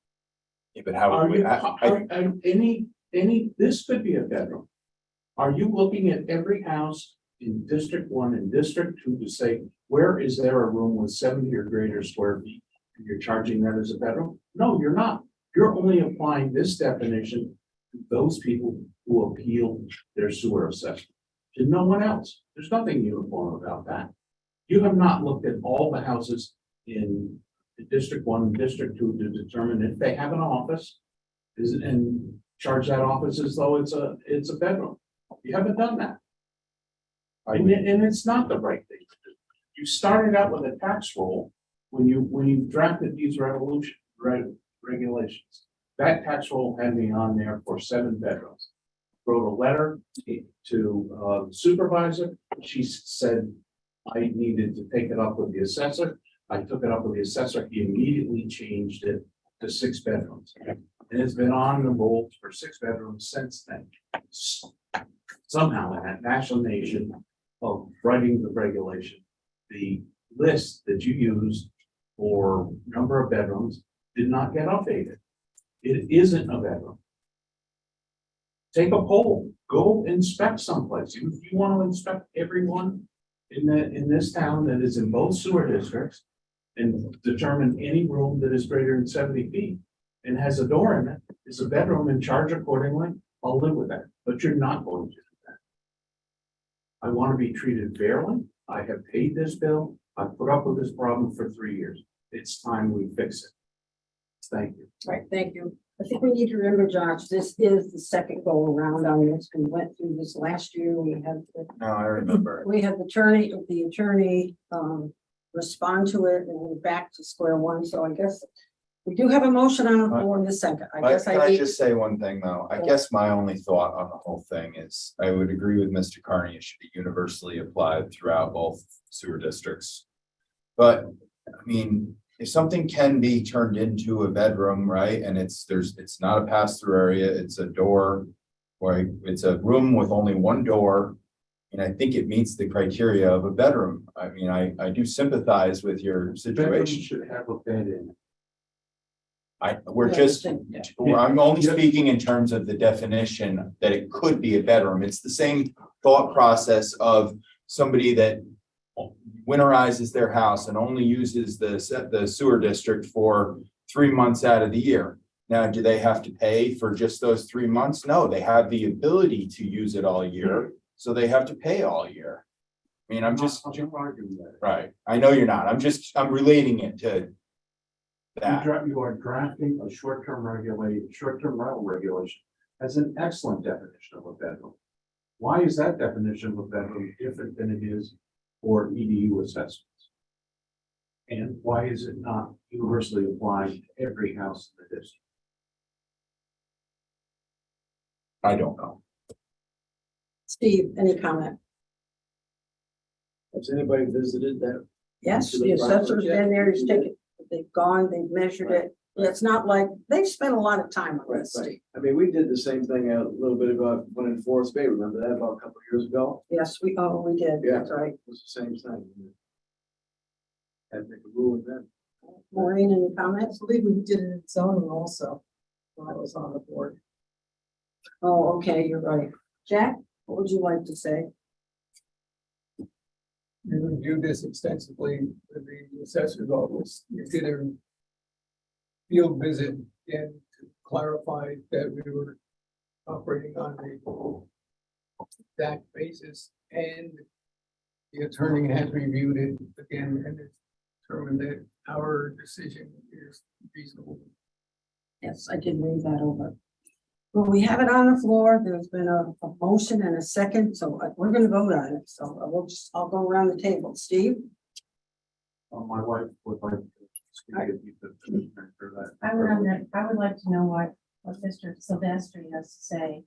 B: Yeah, but how
L: Are
B: would we,
L: you, this could be a bedroom. Are you looking at every house in District 1 and District 2 to say, where is there a room with 70 or greater square feet? And you're charging that as a bedroom? No, you're not. You're only applying this definition to those people who appeal their sewer assessment. To no one else. There's nothing uniform about that. You have not looked at all the houses in District 1, and District 2 to determine if they have an office. Is it, and charge that office as though it's a bedroom. You haven't done that. And it's not the right thing to do. You started out with a tax roll when you drafted these regulations. That tax roll had me on there for 7 bedrooms. Wrote a letter to the supervisor. She said I needed to take it up with the assessor. I took it up with the assessor. He immediately changed it to 6 bedrooms. And it's been on the roll for 6 bedrooms since then. Somehow in that machination of writing the regulation, the list that you used for number of bedrooms did not get updated. It isn't a bedroom. Take a poll, go inspect someplace. You want to inspect everyone in this town that is in both sewer districts and determine any room that is greater than 70 feet and has a door in it, is a bedroom, and charge accordingly. I'll live with that, but you're not going to do that. I want to be treated fairly. I have paid this bill. I've put up with this problem for 3 years. It's time we fix it. Thank you.
A: Right, thank you. I think we need to remember, Josh, this is the second go around on this. We went through this last year. We had
B: No, I remember.
A: the attorney respond to it, and we're back to square one. So I guess we do have a motion on the floor in the second. I guess
B: Can
A: I
B: I
A: need,
B: just say one thing, though? I guess my only thought on the whole thing is, I would agree with Mr. Carney, it should be universally applied throughout both sewer districts. But, I mean, if something can be turned into a bedroom, right, and it's not a pass-through area, it's a door, or it's a room with only one door, and I think it meets the criteria of a bedroom. I mean, I do sympathize with your
L: Bedroom
B: situation.
L: should have a bed in it.
B: I'm only speaking in terms of the definition that it could be a bedroom. It's the same thought process of somebody that winterizes their house and only uses the sewer district for 3 months out of the year. Now, do they have to pay for just those 3 months? No, they have the ability to use it all year, so they have to pay all year. I mean, I'm just,
L: I'm not arguing that.
B: right, I know you're not, I'm relating it to that.
L: You are drafting a short-term rental regulation as an excellent definition of a bedroom. Why is that definition of a bedroom different than it is for EDU assessments? And why is it not universally applied to every house in the district?
B: I don't know.
A: Steve, any comment?
E: Has anybody visited that?
A: Yes,
E: To the
A: the assessor's
E: property.
A: been there, he's taken, they've gone, they've measured it. It's not like, they've spent a lot of time on this, Steve.
E: I mean, we did the same thing a little bit ago when in Forest Bay, remember that about a couple of years ago?
A: Yes, we did,
E: Yeah.
A: that's right.
E: It was the same thing. Had to make a ruling then.
A: Maureen, any
K: I
A: comments?
K: believe we did it in zoning also, when I was on the board.
A: Oh, okay, you're right. Jack, what would you like to say?
G: We reviewed this extensively with the assessor's office. We did a field visit and to clarify that we were operating on a exact basis, and the attorney has reviewed it again and determined that our decision is reasonable.
A: Yes, I did read that over. Well, we have it on the floor. There's been a motion and a second, so we're gonna vote on it. So I'll go around the table. Steve?
L: My wife would like to speak if you could for that.
C: I would like to know what Mr. Silvestri has to say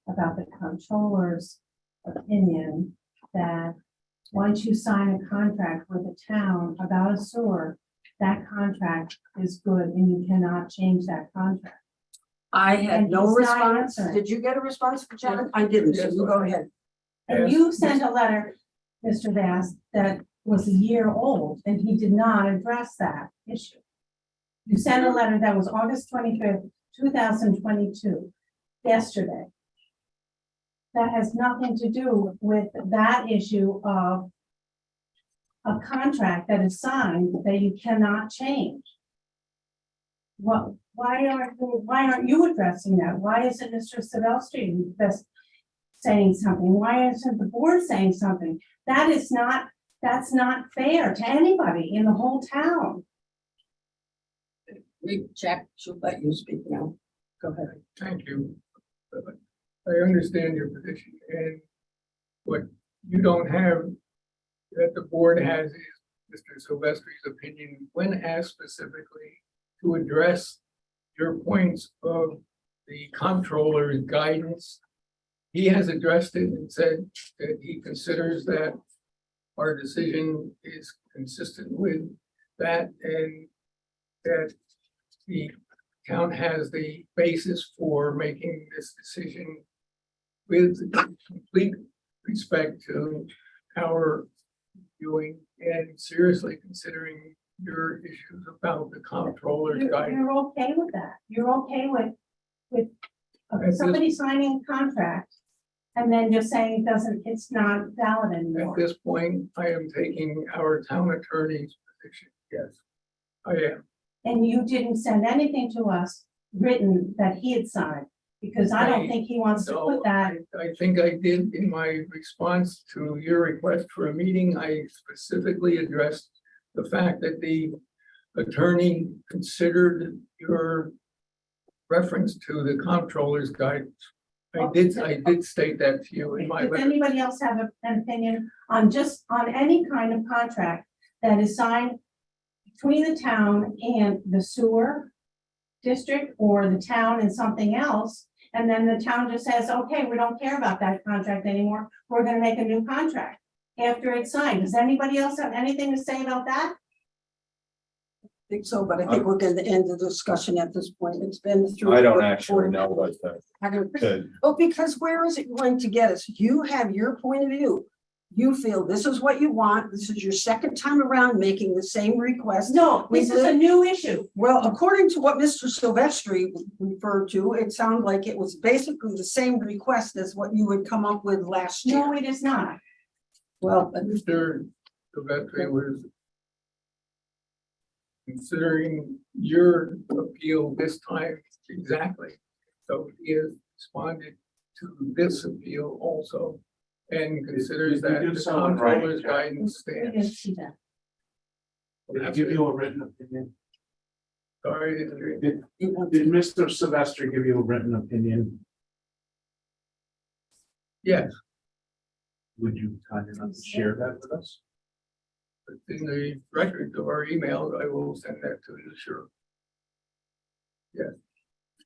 C: about the comptroller's opinion that once you sign a contract with a town about a sewer, that contract is good and you cannot change that contract.
A: I had
C: And
A: no
C: he's not
A: response.
C: answering.
A: Did you get a response from John? I didn't, so you go ahead.
C: And you sent a letter, Mr. Bass, that was a year old, and he did not address that issue. You sent a letter that was August 25th, 2022, yesterday. That has nothing to do with that issue of a contract that is signed that you cannot change. Well, why aren't you addressing that? Why isn't Mr. Silvestri saying something? Why isn't the board saying something? That is not That's not fair to anybody in the whole town.
K: Jack, should let you speak now. Go ahead.
G: Thank you. I understand your position, and what you don't have, that the board has, is Mr. Silvestri's opinion when asked specifically to address your points of the comptroller's guidance. He has addressed it and said that he considers that our decision is consistent with that, and that the town has the basis for making this decision with complete respect to our viewing and seriously considering your issues about the comptroller's guidance.
C: You're okay with that? You're okay with somebody signing a contract and then just saying it's not valid
G: At
C: anymore?
G: this point, I am taking our town attorney's position, yes, I am.
C: And you didn't send anything to us written that he had signed, because I don't think he wants to
G: No,
C: put that.
G: I think I did in my response to your request for a meeting. I specifically addressed the fact that the attorney considered your reference to the comptroller's guidance. I did state that to you in my
C: Does
G: letter.
C: anybody else have an opinion on any kind of contract that is signed between the town and the sewer district, or the town and something else, and then the town just says, okay, we don't care about that contract anymore, we're gonna make a new contract after it's signed? Does anybody else have anything to say about that?
K: Think so, but I think we're going to end the discussion at this point. It's been through.
B: I don't actually know what the,
K: Oh, because where is it going to get us? You have your point of view. You feel this is what you want. This is your second time around making the same request.
C: No, this is a new issue.
K: Well, according to what Mr. Silvestri referred to, it sounded like it was basically the same request as what you had come up with last year.
C: No, it is not.
K: Well,
G: Mr. Silvestri was considering your appeal this time exactly. So he has responded to this appeal also, and considers that
L: You
G: the
L: so in writing,
G: comptroller's
L: Jack.
G: guidance
C: We
G: stands.
C: didn't see that.
L: Did I give you a written opinion?
G: Sorry, I didn't hear you.
L: Did Mr. Sylvester give you a written opinion?
G: Yes,
L: Would you kind enough to share that with us?
G: it's in the records of our emails. I will send that to you, sure.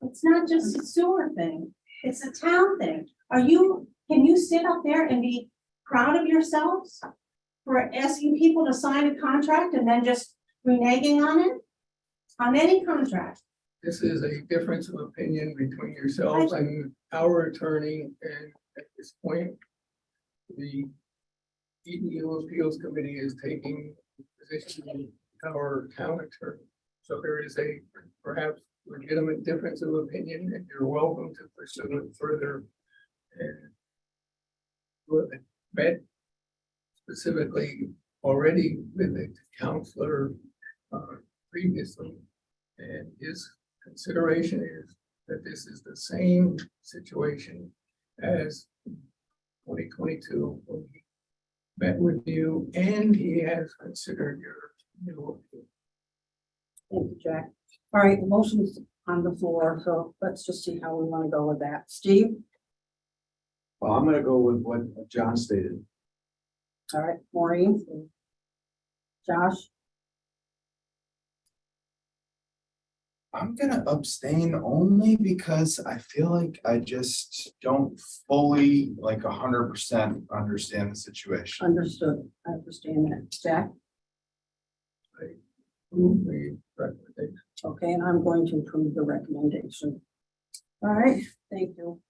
C: It's not just a sewer thing, it's a town thing. Can you sit up there and be proud of yourselves for asking people to sign a contract and then just reneging on it? On any contract?
G: This is a difference of opinion between yourselves and our attorney, and at this point, the EEO Appeals Committee is taking position of our town attorney. So there is a perhaps legitimate difference of opinion, and you're welcome to pursue it further. And we met specifically already with the counselor previously, and his consideration is that this is the same situation as 2022 when he met with you, and he has considered your new appeal.
K: thank you, Jack. All right, the motion's on the floor, so let's just see how we want to go with that. Steve?
E: Well, I'm gonna go with what John stated.
K: All right, Maureen? Josh?
B: I'm gonna abstain only because I feel like I just don't fully, like 100% understand the situation.
K: Understood. I understand that. Jack?
G: Approve the recommendation.
K: Okay, and I'm going to approve the recommendation. All right, thank you.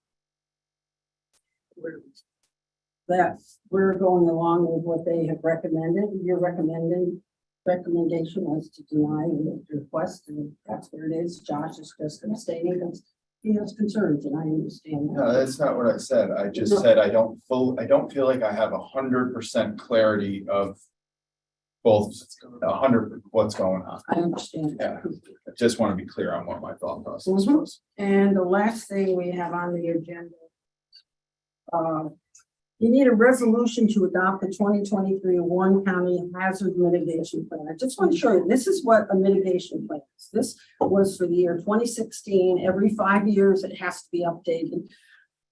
K: That we're going along with what they have recommended. Your recommendation was to deny the request, and that's where it is. Josh is just abstaining because he has concerns, and I understand that.
B: No, that's not what I said. I just said I don't feel like I have 100% clarity of both 100 what's going on.
K: I understand.
B: Yeah. I just want to be clear on what my thought process
K: Mhm.
B: was.
K: And the last thing we have on the agenda
A: You need a resolution to adopt the 2023 Warren County Hazard Mitigation Plan. I just want to show you, this is what a mitigation plan is. This was for the year 2016. Every 5 years, it has to be updated.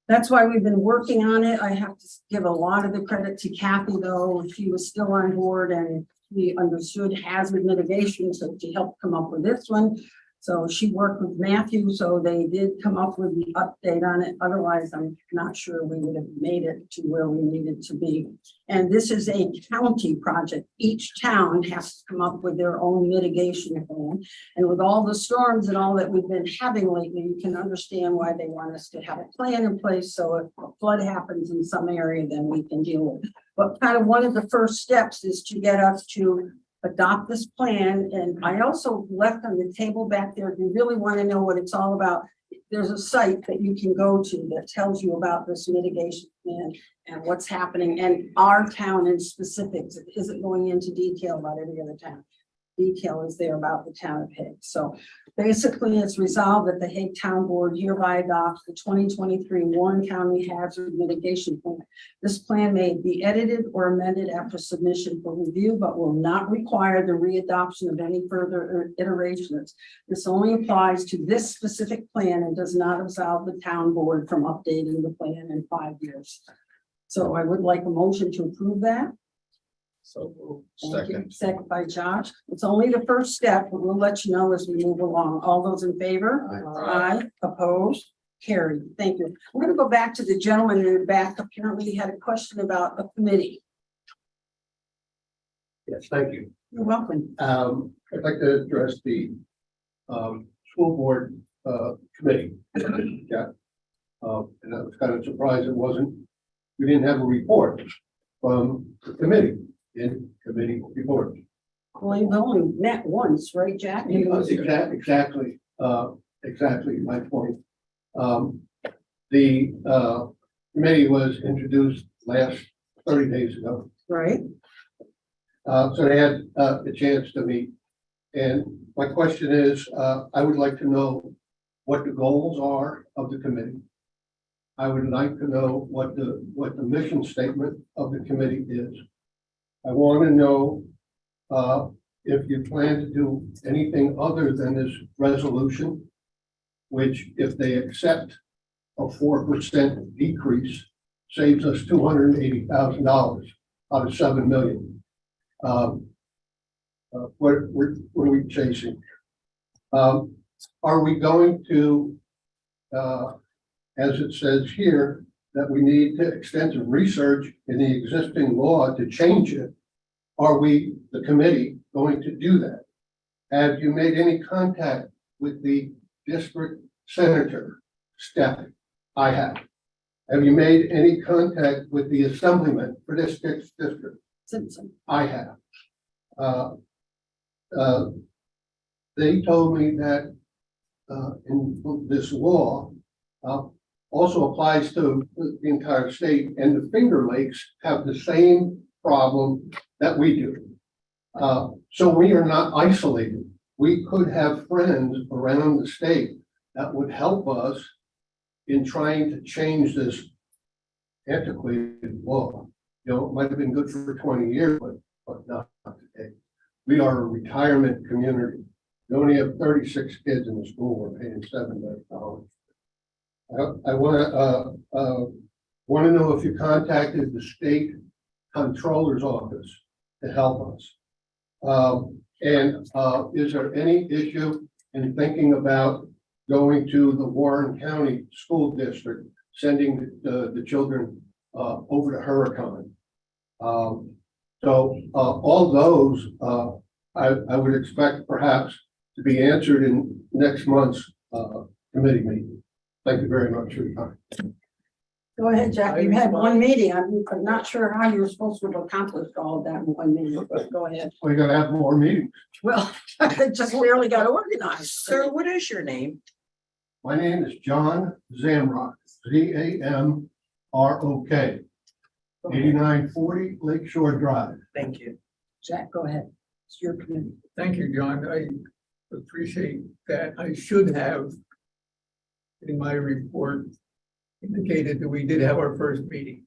A: That's why we've been working on it. I have to give a lot of the credit to Kathy, though. She was still on board and we understood hazard mitigation, so she helped come up with this one. So she worked with Matthew, so they did come up with the update on it. Otherwise, I'm not sure we would have made it to where we needed to be. And this is a county project. Each town has to come up with their own mitigation plan. And with all the storms and all that we've been having lately, you can understand why they want us to have a plan in place. So if a flood happens in some area, then we can deal with it. But kind of one of the first steps is to get us to adopt this plan. And I also left on the table back there, if you really want to know what it's all about, there's a site that you can go to that tells you about this mitigation plan and what's happening and our town in specifics. It isn't going into detail about every other town. Detail is there about the town of Hague. So basically it's resolved that the Hague Town Board hereby adopts the 2023 Warren County Hazard Mitigation Plan. This plan may be edited or amended after submission for review, but will not require the readoption of any further iterations. This only applies to this specific plan and does not absolve the town board from updating the plan in 5 years. So I would like a motion to approve that.
B: So
A: Thank you.
B: second.
A: Second by Josh. It's only the first step, but we'll let you know as we move along. All those in favor? Aye. Opposed? Carried. Thank you. We're going to go back to the gentleman in the back. Apparently he had a question about a committee.
H: Yes, thank you.
A: You're welcome.
H: I'd like to address the school board committee. Yeah. And I was kind of surprised we didn't have a report from the committee in committee report.
A: Well, you've only met once, right, Jack?
H: Exactly, my point. The committee was introduced last 30 days ago.
A: Right.
H: So they had a chance to meet. And my question is, I would like to know what the goals are of the committee. I would like to know what the mission statement of the committee is. I want to know if you plan to do anything other than this resolution, which if they accept a 4% decrease, saves us $280,000 out of $7 million. What are we chasing? Are we going to, as it says here, that we need to extensive research in the existing law to change it? Are we, the committee, going to do that? Have you made any contact with the district senator, Stefan? I have. Have you made any contact with the assemblyman for this district?
A: Simpson.
H: I have. They told me that in this law also applies to the entire state, and the Finger Lakes have the same problem that we do. So we are not isolated. We could have friends around the state that would help us in trying to change this antiquated law. You know, it might have been good for 20 years, but not today. We are a retirement community. We only have 36 kids in the school. We're paying $7 million. I want to know if you contacted the state controller's office to help us. And is there any issue in thinking about going to the Warren County School District, sending the children over to Hurricane? So all those I would expect perhaps to be answered in next month's committee meeting. Thank you very much for your time.
A: Go ahead, Jack. You had one meeting. I'm not sure how you were supposed to have accomplished all of that in one meeting, but go ahead.
H: We're gonna have more meetings.
A: Well, I just barely got organized.
M: Sir, what is your name?
H: My name is John Zamrock, Zamrok, 8940 Lakeshore Drive.
M: Thank you.
A: Jack, go ahead. It's your committee.
G: Thank you, John. I appreciate that. I should have in my report indicated that we did have our first meeting.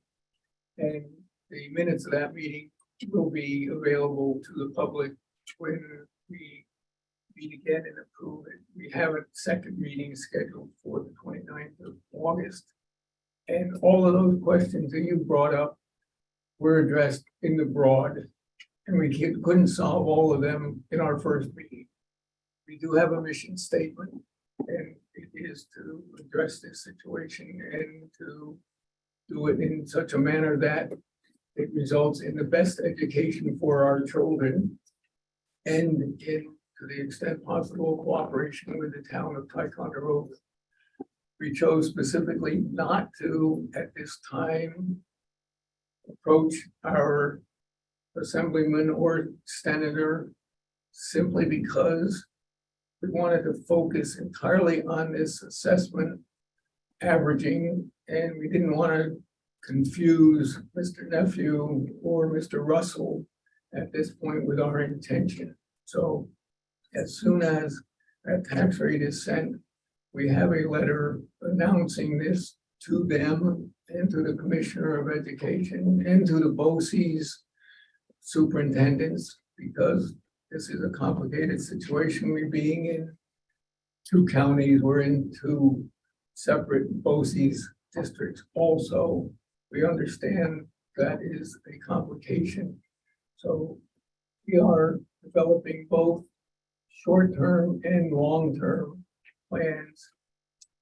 G: And the minutes of that meeting will be available to the public when we meet again and approve it. We have a second meeting scheduled for the 29th of August. And all of those questions that you brought up were addressed in the broad, and we couldn't solve all of them in our first meeting. We do have a mission statement, and it is to address this situation and to do it in such a manner that it results in the best education for our children and in, to the extent possible, cooperation with the town of Ticonderoga. We chose specifically not to, at this time, approach our assemblyman or senator simply because we wanted to focus entirely on this assessment averaging, and we didn't want to confuse Mr. Nephew or Mr. Russell at this point with our intention. So as soon as that tax rate is sent, we have a letter announcing this to them and to the Commissioner of Education and to the BOCES superintendents, because this is a complicated situation. We being in two counties, we're in two separate BOCES districts also. We understand that is a complication. So we are developing both short-term and long-term plans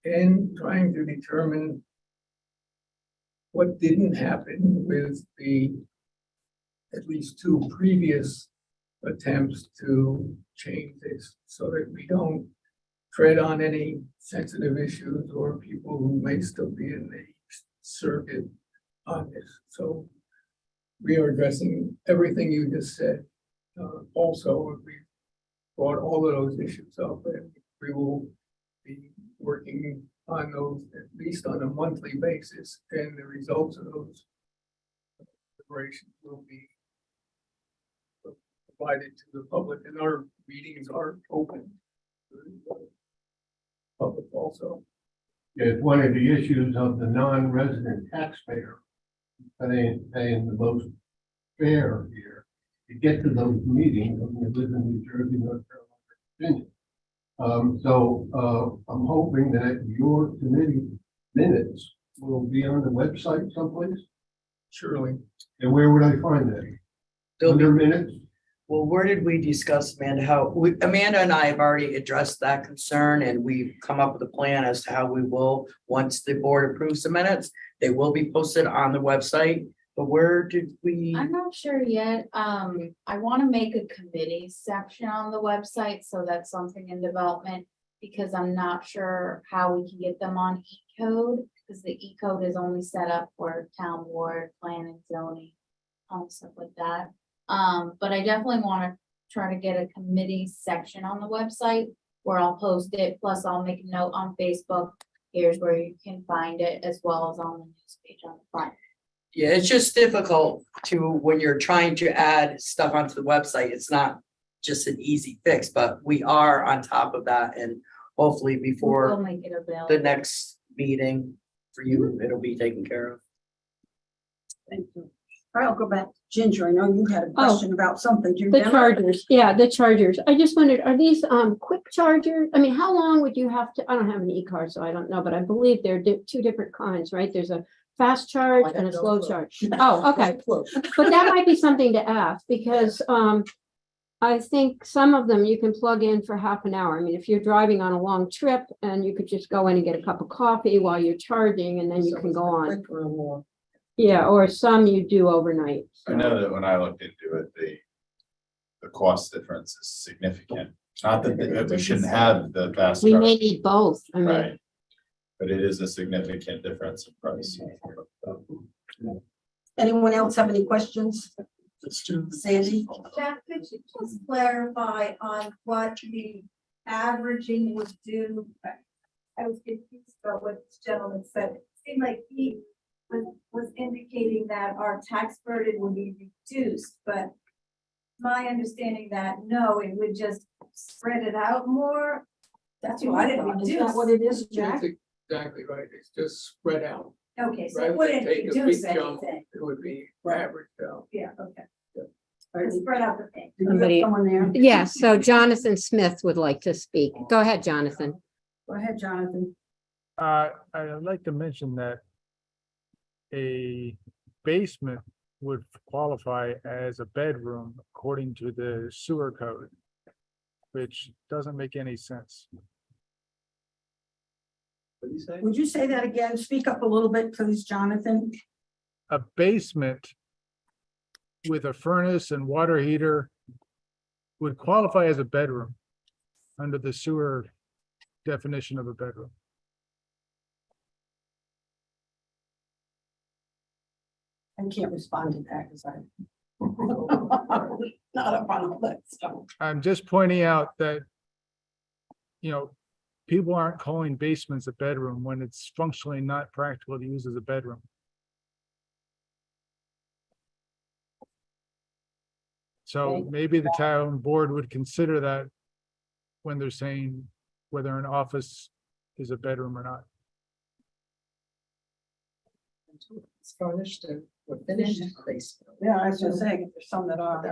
G: and trying to determine what didn't happen with the at least two previous attempts to change this so that we don't tread on any sensitive issues or people who may still be in the circuit on this. So we are addressing everything you just said. Also, we brought all of those issues up, and we will be working on those at least on a monthly basis, and the results of those deliberations will be provided to the public, and our meetings are open to the public also.
H: It's one of the issues of the non-resident taxpayer paying the most fare here. To get to those meetings, when you live in New Jersey, North Carolina, Virginia. I'm hoping that your committee minutes will be on the website someplace.
G: Surely.
H: And where would I find that?
I: They'll be-
H: Under minutes?
I: Well, where did we discuss, Amanda, Amanda and I have already addressed that concern, and we've come up with a plan as to how we will, once the board approves the minutes, they will be posted on the website. But where did we?
J: I'm not sure yet. I want to make a committee section on the website, so that's something in development. Because I'm not sure how we can get them on E-code, because the E-code is only set up for town board, plan and zoning, stuff like that. But I definitely want to try to get a committee section on the website where I'll post it, plus I'll make a note on Facebook. Here's where you can find it, as well as on the news page on the front.
I: Yeah, it's just difficult when you're trying to add stuff onto the website. It's not just an easy fix, but we are on top of that, and hopefully
J: We'll
I: before
J: make it available.
I: the next meeting for you, it'll be taken care of.
A: Thank you. All right, I'll go back to Ginger. I know you had a question about something. Do you
F: The
A: remember?
F: chargers, yeah, the chargers. I just wondered, are these quick chargers? I mean, how long would you have to, I don't have an e-car, so I don't know, but I believe they're two different kinds, right? There's a fast charge
K: I have
F: and a
K: no
F: slow
K: clue.
F: charge. Oh, okay.
K: Close.
F: But that might be something to ask, because I think some of them you can plug in for half an hour. I mean, if you're driving on a long trip and you could just go in and get a cup of coffee while you're charging, and then you
K: So
F: can
K: it's
F: go on.
K: quick or more.
F: Yeah, or some you do overnight.
B: I know that when I looked into it, the cost difference is significant. Not that we shouldn't have the fast
F: We
B: charge,
F: may need both. I mean,
B: right? But it is a significant difference in price.
A: Anyone else have any questions? Sandy?
M: Jack, could you just clarify on what the averaging would do? I was confused about what this gentleman said. It seemed like he was indicating that our tax burden would be reduced, but my understanding that no, it would just spread it out more.
A: That's what I thought. Is that what it is, Jack?
G: That's exactly right. It's just spread out.
M: Okay, so
G: Rather
M: it
G: than
M: wouldn't
G: take a
M: reduce
G: big jump,
M: anything.
G: it would be average down.
M: Yeah, okay.
A: All right,
M: Spread out the pain.
A: do you have
F: Somebody-
A: someone there?
F: Yes, so Jonathan Smith would like to speak. Go ahead, Jonathan.
A: Go ahead, Jonathan.
N: I'd like to mention that a basement would qualify as a bedroom according to the sewer code, which doesn't make any sense.
E: What do you say?
A: Would you say that again? Speak up a little bit, please, Jonathan.
N: A basement with a furnace and water heater would qualify as a bedroom under the sewer definition of a bedroom.
A: I can't respond to that because I'm not up on all that stuff.
N: I'm just pointing out that, people aren't calling basements a bedroom when it's functionally not practical to use as a bedroom. So
A: Okay.
N: maybe the town board would consider that when they're saying whether an office is a bedroom or not.
K: It's furnished and we're finished. basement.
A: Yeah, I was gonna say, there's some that are.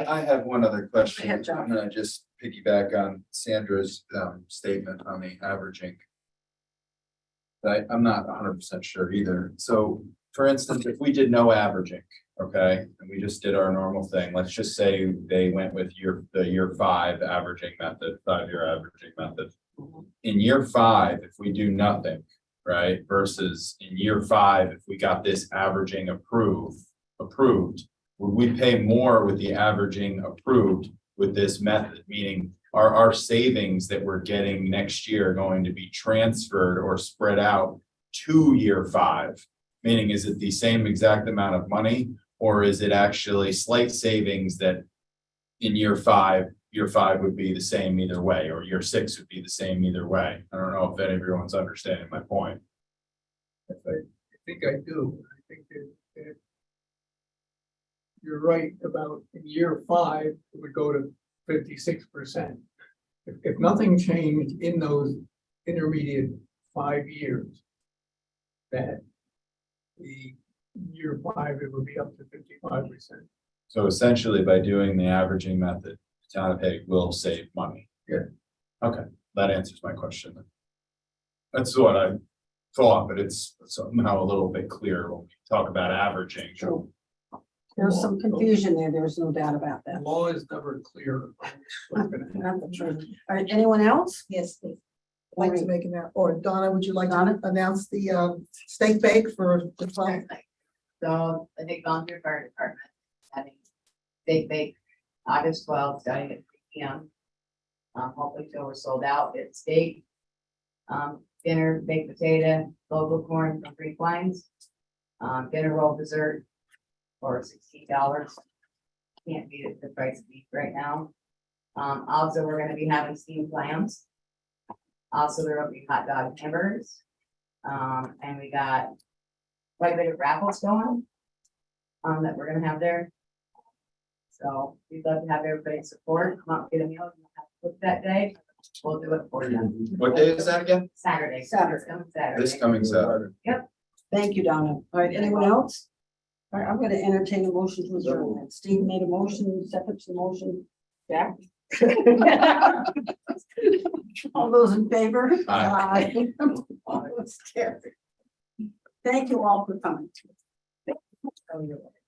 B: I have one other question.
A: ahead, John.
B: I'm gonna just piggyback on Sandra's statement on the averaging. I'm not 100% sure either. So for instance, if we did no averaging, okay, and we just did our normal thing, let's just say they went with the year 5 averaging method, 5-year averaging method. In year 5, if we do nothing, right, versus in year 5, if we got this averaging approved, would we pay more with the averaging approved with this method? Meaning, are our savings that we're getting next year going to be transferred or spread out to year 5? Meaning, is it the same exact amount of money, or is it actually slight savings that in year 5 would be the same either way, or year 6 would be the same either way? I don't know if everyone's understanding my point.
G: I think I do. I think that you're right about in year 5, it would go to 56%. If nothing changed in those intermediate 5 years, that the year 5, it would be up to 55%.
B: So essentially, by doing the averaging method, the town of Hague will save money.
G: Yeah.
B: Okay, that answers my question then. That's what I thought, but it's somehow a little bit clearer when we talk about averaging.
A: True. There's some confusion there. There's no doubt about that.
G: Law is never clear. What's gonna happen.
A: Not the truth. All right, anyone else?
K: Yes, please. I'd like to make an, or Donna, would you like to
A: Donna?
K: announce the steak bake for the 12th?
O: So the Nick Volunteer Fire Department having steak bake August 12th, starting at 3 p.m. Hopefully till we're sold out. It's steak, dinner, baked potato, local corn from Three Pines, dinner roll dessert for $16. Can't beat it, the price of beef right now. Also, we're gonna be having steamed clams. Also, there will be hot dog hamburgers. And we got quite a bit of raffles going that we're gonna have there. So we'd love to have everybody's support. Come out, get a meal, you don't have to cook that day. We'll do it for you.
B: What day is that again?
O: Saturday.
A: Saturday.
O: This coming Saturday.
B: This coming Saturday.
A: Thank you, Donna. All right, anyone else? All right, I'm gonna entertain a motion to adjourn. Steve made a motion, second to the motion. Jack? All those in favor?
B: Aye.
A: Aye. Thank you all for coming.